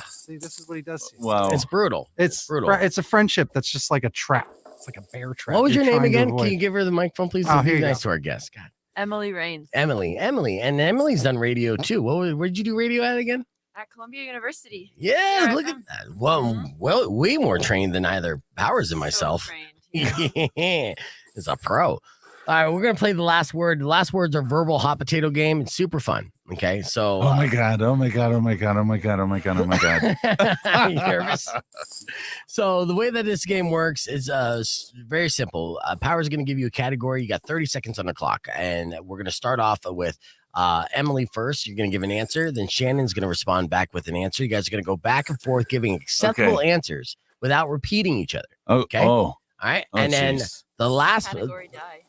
See, this is what he does. Wow. It's brutal. It's brutal. It's a friendship that's just like a trap. It's like a bear trap. What was your You're name trying to again? avoid. Can you give her the microphone, please? Oh, Be here you nice go. to our guest. God. Emily Rains Emily, and Emily's done radio too. Where'd you do radio at again? at Columbia University. Yeah, look at that. Well, way more trained than either Powers and myself. It's a pro. All right, we're gonna play the last word. The last words are verbal hot potato game. It's super fun. Okay, so Oh my god! Oh my god! Oh my god! Oh my god! Oh my god! Oh my god! You nervous? So the way that this game works is very simple. Power's going to give you a category. You got 30 seconds on the clock, and we're going to start off with Emily first. You're going to give an answer. Then Shannon's going to respond back with an answer. You guys are going to go back and forth giving acceptable answers without repeating each other. Okay. All right. Oh, and then the last Category die.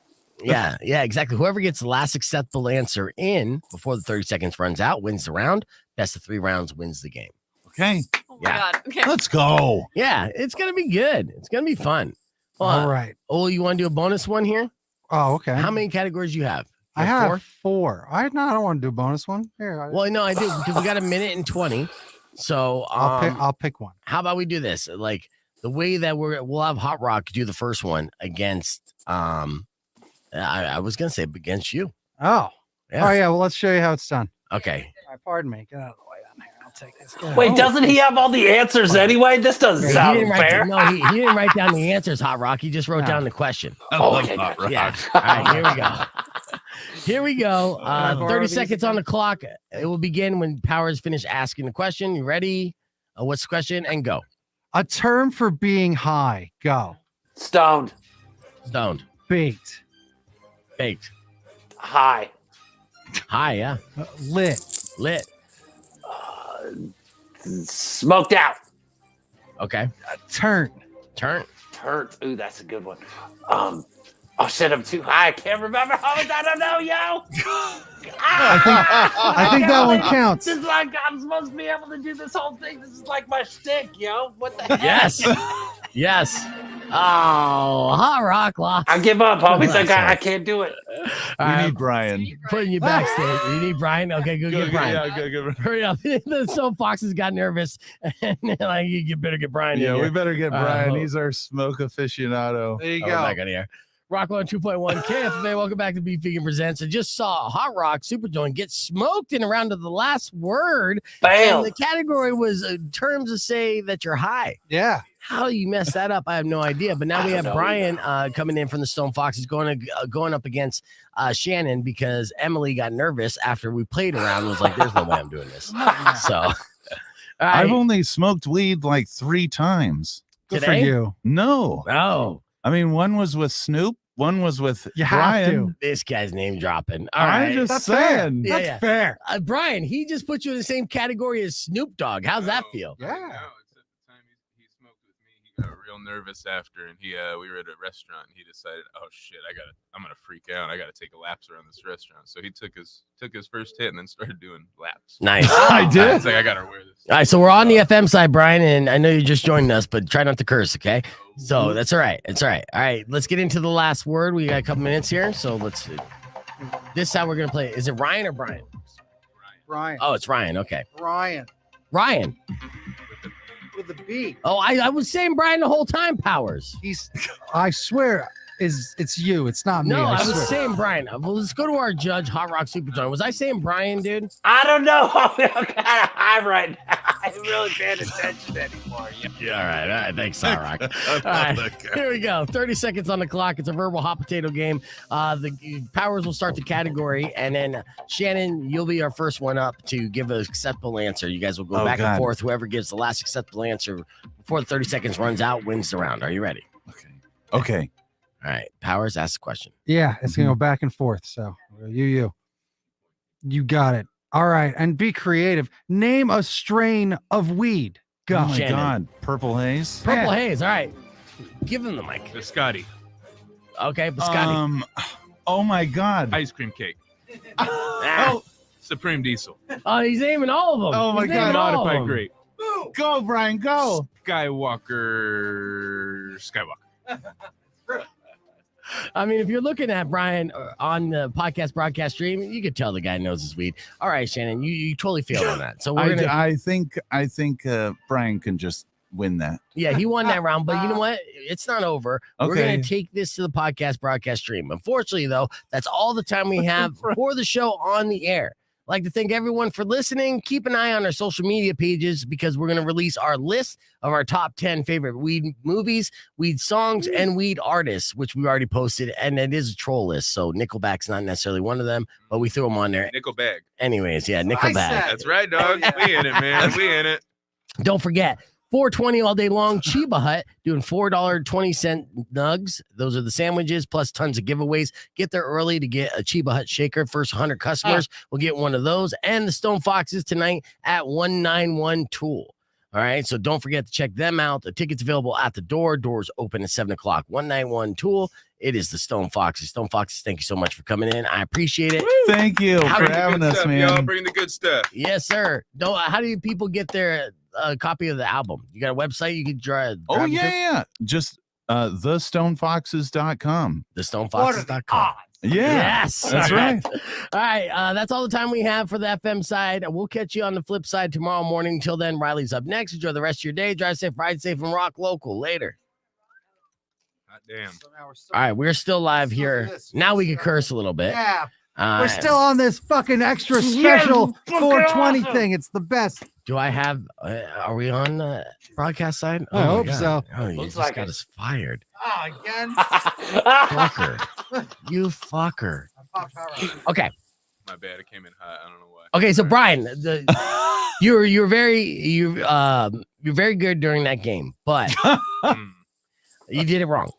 yeah, exactly. Whoever gets the last acceptable answer in before the 30 seconds runs out wins the round. Best of 3 rounds wins the game. Okay. Oh my God. Okay. Let's go. Yeah, it's gonna be good. It's gonna be fun. All right. Oh, you want to do a bonus one here? Oh, okay. How many categories do you have? I have 4. I don't want to do a bonus one. Here. Well, no, I do because we got 1:20. So I'll pick one. How about we do this? Like the way that we'll have Hot Rock do the first one against I was gonna say against you. Oh. Yeah. Oh yeah. Well, let's show you how it's done. Okay. All right, pardon me. Get out of the way down here. I'll take this. Wait, doesn't he have all the answers anyway? This doesn't He sound didn't write- fair. No, he didn't write down the answers, Hot Rock. He just wrote down the question. Oh, okay. Hot Rock. Yeah. All right, here we go. Here we go. 30 seconds on the clock. It will begin when Powers finish asking the question. You ready? What's the question? And go. A term for being high. Go. Stoned. Stoned. Baked. Baked. High. High, yeah. Lit. Lit. Smoked out. Okay. Turn. Turn. Turnt. Ooh, that's a good one. Oh shit, I'm too high. I can't remember how much. I don't know, yo. I think that one counts. This is like I'm supposed to be able to do this whole thing. This is like my shtick, yo. What the heck? Yes. Yes. Oh, Hot Rock lost. I give up, homies. I can't do it. We need Brian. Putting you backstage. You need Brian? Okay, go get Brian. Yeah, go. Hurry up. The Stone Foxes got nervous. And like, you better get Brian in Yeah, here. we better get Brian. He's our smoke aficionado. There you Oh, go. back on here. Rock 102.1 KFMA. Welcome back to Beef Vegan Presents. I just saw Hot Rock Supajoint get smoked in a round of the last word. Bam. And the category was terms to say that you're high. Yeah. How you messed that up, I have no idea. But now we have Brian coming in from the Stone Foxes going up against Shannon because Emily got nervous after we played around and was like, there's no way I'm doing this. So I've only smoked weed like 3 times. Good Today? for you. No. Oh. I mean, one was with Snoop, one was with You have Brian. to. This guy's name dropping. All right. I'm just That's saying. fair. That's fair. Brian, he just put you in the same category as Snoop Dogg. How's that feel? Yeah. No, it's at the time he smoked with me. He got real nervous after, and we were at a restaurant, and he decided, oh shit, I'm gonna freak out. I gotta take a laps around this restaurant. So he took his first hit and then started doing laps. Nice. I did. It's like I gotta wear this. All right, so we're on the FM side, Brian, and I know you just joined us, but try not to curse, okay? So that's all right. It's all right. All right, let's get into the last word. We got a couple minutes here, so let's. This time we're gonna play. Is it Ryan or Brian? Ryan. Oh, it's Ryan. Okay, Ryan. Ryan. With a B. Oh, I was saying Brian the whole time. Powers. I swear, it's you. It's not me. No, I swear. was saying Brian. Well, let's go to our judge, Hot Rock Supajoint. Was I saying Brian, dude? I don't know. I'm kind of high right now. I ain't really paying attention anymore. Yeah, all right. Thanks, Hot Rock. All right, here we go. 30 seconds on the clock. It's a verbal hot potato game. The Powers will start the category, and then Shannon, you'll be our first one up to give an acceptable answer. You guys will go back and forth. Whoever gives the last acceptable answer before the 30 seconds runs out wins the round. Are you ready? Okay. All right. Powers, ask the question. Yeah, it's gonna go back and forth. So you got it. All right, and be creative. Name a strain of weed. Go. Oh my God. Purple Haze. Purple Haze. All right. Give him the mic. Biscotti. Okay, Biscotti. Oh my God. Ice cream cake. Ah. Supreme Diesel. Oh, he's naming all of them. Oh my He's God. naming all of Modified them. grape. Go, Brian. Go. Skywalker. I mean, if you're looking at Brian on the podcast broadcast stream, you could tell the guy knows his weed. All right, Shannon, you totally failed on that. So we're gonna. I think Brian can just win that. Yeah, he won that round, but you know what? It's not over. We're Okay. going to take this to the podcast broadcast stream. Unfortunately, though, that's all the time we have for the show on the air. I'd like to thank everyone for listening. Keep an eye on our social media pages because we're going to release our list of our top 10 favorite weed movies, weed songs, and weed artists, which we already posted. And it is a troll list. So Nickelback's not necessarily one of them, but we threw them on there. Nickel bag. Anyways, yeah, Nickelback. That's right, dog. We in it, man. We in it. Don't forget, $4.20 all day long. Cheba Hut doing $4.20 nugs. Those are the sandwiches plus tons of giveaways. Get there early to get a Cheba Hut shaker. First 100 customers will get one of those. And the Stone Foxes tonight at 191 Tool. All right, so don't forget to check them out. The tickets available at the door. Doors open at 7 o'clock. 191 Tool. It is the Stone Foxes. Stone Foxes, thank you so much for coming in. I appreciate it. Thank you for having us, man. Y'all bring the good stuff. Yes, sir. How do people get their copy of the album? You got a website you can drive? Oh, yeah. Just thestonefoxes.com. Thestonefoxes.com. Yeah. Yes. That's right. All right. That's all the time we have for the FM side. We'll catch you on the flip side tomorrow morning. Until then, Riley's up next. Enjoy the rest of your day. Drive safe, ride safe, and rock local. Later. Hot damn. All right. We're still live here. Now we can curse a little bit. Yeah. We're still on this fucking extra special 420 thing. It's the best. Do I have? Are we on the broadcast side? I my hope God. so. Oh, you Looks just like got it. us fired. Oh, again. Fucker. You fucker. Okay. My bad. It came in hot. I don't know why. Okay. So Brian, you're very good during that game, but you did it wrong.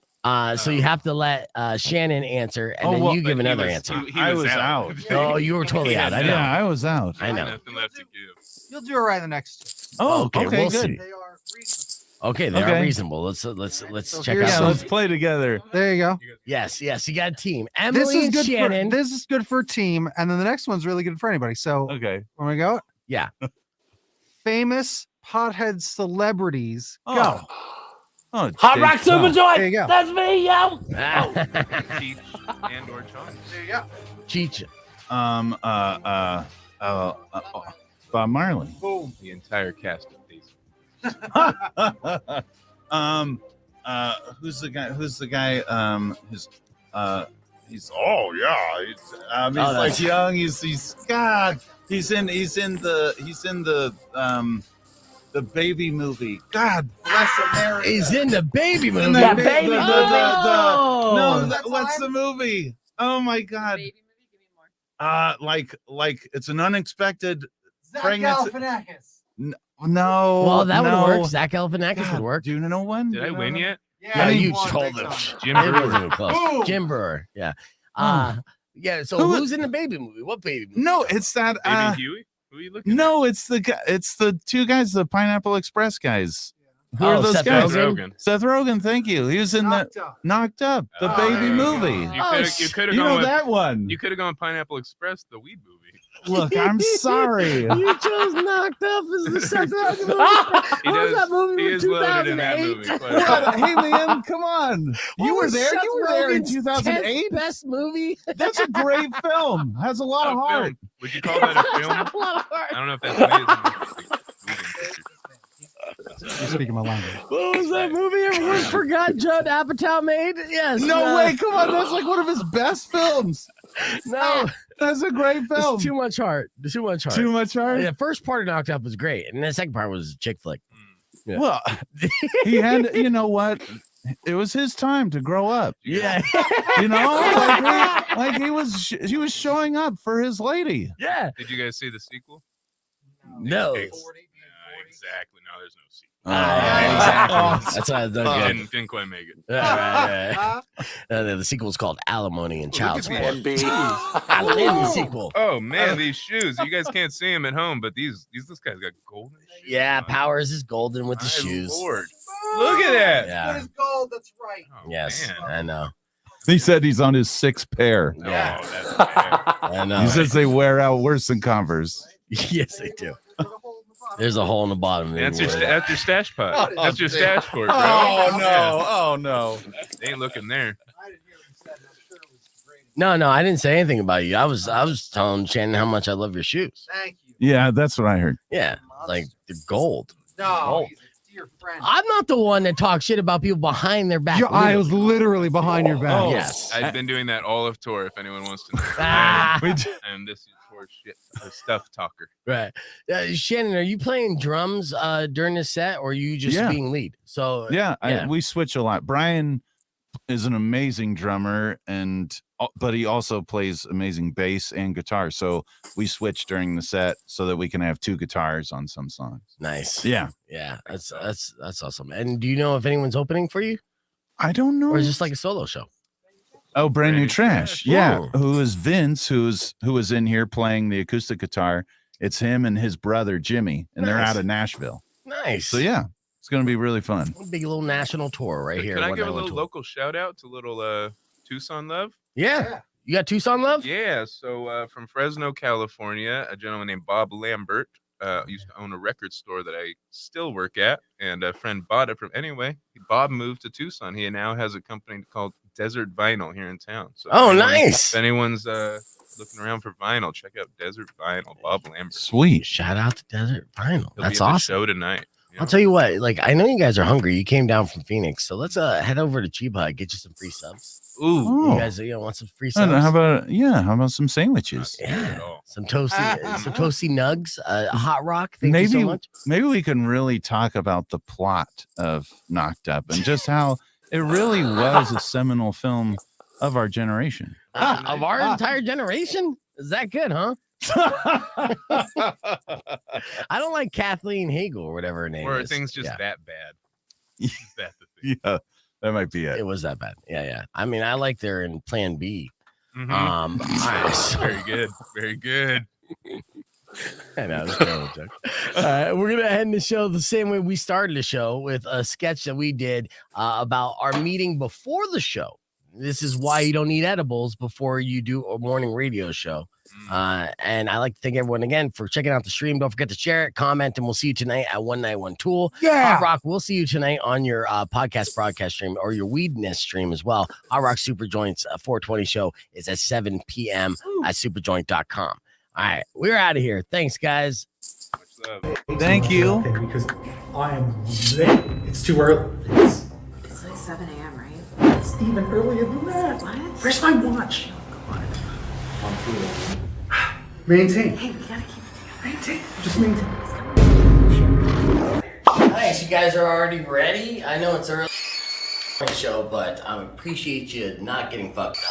So you have to let Shannon answer, and then you give another answer. I was out. Oh, you were totally out. I know. Yeah, I was out. I know. Nothing left to give. You'll do it right the next. Oh, okay, we'll good. see. They are reasonable. Okay, they are Okay. reasonable. Let's check here's out. Yeah, some- let's play together. There you go. Yes, you got a team. This Emily is and good Shannon. this is good for a team, and then the next one's really good for anybody. So Okay. when we go, Yeah. famous pothead celebrities. Oh. Go. Oh, Hot Rock Super Joint. There you go. That's me, yo. Cheech and or Chong. There you go. Cheech. Bob Marley. Boom. The entire cast of these. Who's the guy? He's oh yeah. He's like young. He's God. He's in the baby movie. God bless America. He's in the baby movie. The baby movie. What's the movie? Oh my God. Like it's an unexpected Zach pregnancy. Galifianakis. No. Well, that no. would work. Zach Galifianakis would work. Do you know one? Did I win yet? Yeah, you won told big him. time. Jim It Brewer. wasn't even close. Boom. Jim Brewer. Yeah. Yeah. So Who- who's in the baby movie? What baby movie? No, it's that. Baby Huey? Who are you looking No, it's the guy. It's the two guys, the Pineapple Express guys. Who Oh, are those Seth guys? Rogen? Seth Rogen. Thank you. He was in Knocked Up, the Oh, baby there you go. movie. You could have You gone know with that one. You could have gone Pineapple Express, the weed movie. Look, I'm sorry. You chose Knocked Up as the Seth Rogen movie. He What was does- that movie he from is loaded in that 2008? movie. quite a What? bit. Hey, man, come on. You were there. Seth You were there in Rogen's 2008. 10th best movie. That's a great film. Has a lot of A heart. film. Would you call that a film? A lot of heart. I don't know if that's amazing. You're speaking my language. What was that movie everyone forgot Judd Apatow made? Yes. No way. Come on. That's like one of his best films. No. That's a great film. It's too much heart. Too much heart. Too much heart. The first part of Knocked Up was great, and the second part was a chick flick. Yeah. Well, he had, you know what? It was his time to grow up. Yeah. You know, he was showing up for his lady. Yeah. Did you guys see the sequel? No. Exactly. No, there's no sequel. Exactly. That's why I done good. Didn't quite make it. Right. The sequel is called Alimony and Child Support. I love the sequel. Oh man, these shoes! You guys can't see them at home, but this guy's got golden shoes. Yeah, Powers is golden with the My shoes. Lord, look at that! Yeah. Gold. That's right. Oh, Yes, man. I know. He said he's on his sixth pair. Yeah. Oh, that's bad. I know. He says they wear out worse than Converse. Yes, they do. There's a hole in the bottom. That's your stash pot. Oh, That's your stash cord, bro. Oh no! Yeah. Oh no! They ain't looking there. No, I didn't say anything about you. I was telling Shannon how much I love your shoes. Thank you. Yeah, that's what I heard. Yeah, like they're gold. No, he's a dear friend. I'm not the one that talks shit about people behind their back. I was literally behind your back. Oh, yes. I've been doing that all of tour. If anyone wants to know, Ah. and this is for shit, a stuff talker. Right. Shannon, are you playing drums during this set, or are you just Yeah. being lead? So Yeah, we switch a lot. Brian is an amazing drummer, but he also plays amazing bass and guitar. So we switch during the set so that we can have two guitars on some songs. Nice. Yeah. Yeah, that's awesome. And do you know if anyone's opening for you, I don't know. or is this like a solo show? Oh, brand new trash. Yeah. Ooh. Who is Vince, who was in here playing the acoustic guitar. It's him and his brother Jimmy, and they're Nice. out of Nashville. Nice. So yeah, it's gonna be really fun. Big little national tour right here. Can I One give a Island little Tour. local shout out to little Tucson Love? Yeah. You got Tucson Love? Yeah. So from Fresno, California, a gentleman named Bob Lambert used to own a record store that I still work at, and a friend bought it from. Anyway, Bob moved to Tucson. He now has a company called Desert Vinyl here in town. So Oh, if nice. If anyone's looking around for vinyl, check out Desert Vinyl. Bob Lambert. Sweet. Shout out to Desert Vinyl. He'll That's be at the awesome. show tonight. I'll tell you what, like I know you guys are hungry. You came down from Phoenix, so let's head over to Cheba Hut, get you some free subs. Ooh, You guys want some free And subs? how about some sandwiches? Yeah, some toasty nugs, hot rock. Thank maybe you so much. maybe we can really talk about the plot of Knocked Up and just how it really was a seminal film of our generation. Of our entire generation? Is that good, huh? I don't like Kathleen Hagel or whatever her name Or are is. things just Yeah. that bad? Is that the thing? Yeah, that might be it. It was that bad. Yeah. I mean, I like they're in Plan B. Mhm. All right, so- Very good. Very good. I know, it's a terrible joke. All right, we're gonna end the show the same way we started the show, with a sketch that we did about our meeting before the show. This is why you don't need edibles before you do a morning radio show. And I like to thank everyone again for checking out the stream. Don't forget to share it, comment, and we'll see you tonight at 191 Tool. Yeah. Hot Rock, we'll see you tonight on your podcast broadcast stream or your Weedness stream as well. Hot Rock Supajoint's 420 show is at 7 p.m. at superjoint.com. All right, we're out of here. Thanks, guys. Thank you. Okay, because I am late. It's too early. It's like 7 a.m., right? It's even earlier than that. What? Where's my watch? Maintain. Hey, we gotta keep it together. Maintain. Just maintain. Nice, you guys are already ready. I know it's early show, but I appreciate you not getting fucked up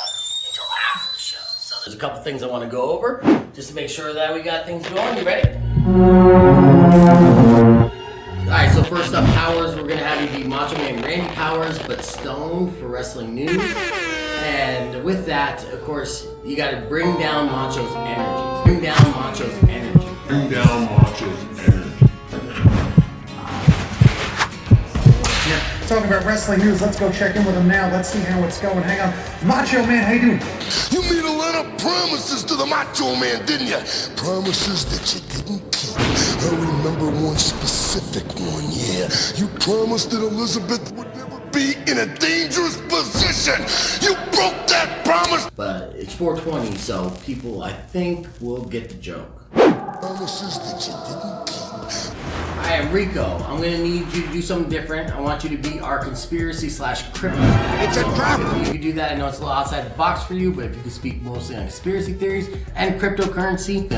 until after the show. So there's a couple things I want to go over just to make sure that we got things going. You ready? Alright, so first up, Powers. We're gonna have you be Macho Man Randy Powers, but stoned for wrestling news. And with that, of course, you gotta bring down Macho's energy. Bring down Macho's energy. Bring down Macho's energy. Yeah, talking about wrestling news. Let's go check in with him now. Let's see how it's going. Hang on. Macho Man, how you doing? You made a lot of promises to the Macho Man, didn't you? Promises that you didn't keep. I remember one specific one, yeah. You promised that Elizabeth would never be in a dangerous position. You broke that promise. But it's 420, so people, I think, will get the joke. Promises that you didn't keep. I am Rico. I'm gonna need you to do something different. I want you to be our conspiracy/crypto. It's a trap. If you could do that, I know it's a little outside the box for you, but if you could speak mostly on conspiracy theories and cryptocurrency,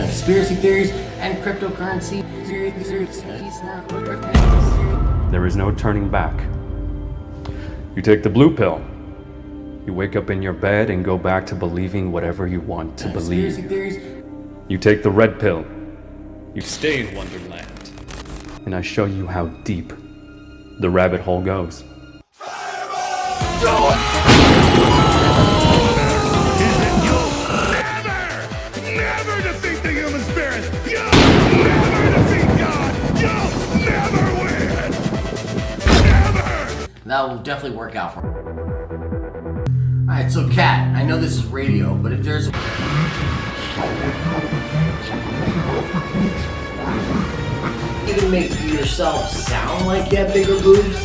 There is no turning back. You take the blue pill. You wake up in your bed and go back to believing whatever you want to believe. You take the red pill. You stay in Wonderland. And I show you how deep the rabbit hole goes. Never defeat the human spirit! You'll never defeat God! You'll never win! Never! That will definitely work out for me. Alright, so Kat, I know this is radio, but if there's you can make yourself sound like you have bigger boobs.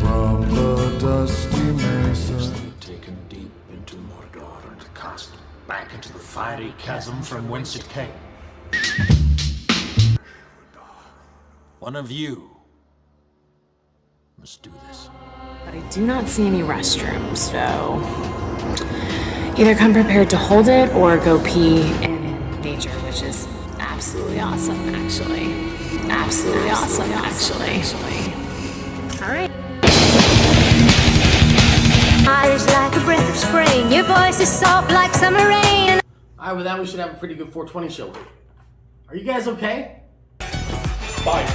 From the dusty mesa. Taken deep into Mordor and cast back into the fiery chasm from whence it came. One of you must do this. But I do not see any restrooms, so either come prepared to hold it or go pee in nature, which is absolutely awesome, actually. Absolutely awesome, actually. All right. Eyes like a breath of spring. Your voice is soft like summer rain. Alright, with that we should have a pretty good 420 show. Are you guys okay? Bye.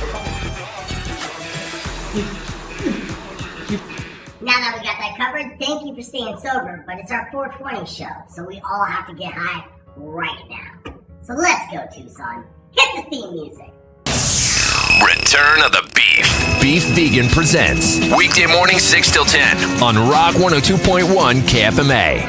Now that we got that covered, thank you for staying sober, but it's our 420 show, so we all have to get high right now. So let's go, Tucson. Hit the theme music. Return of the Beef. Beef Vegan presents weekday morning 6 till 10 on Rock 102.1 KFMA.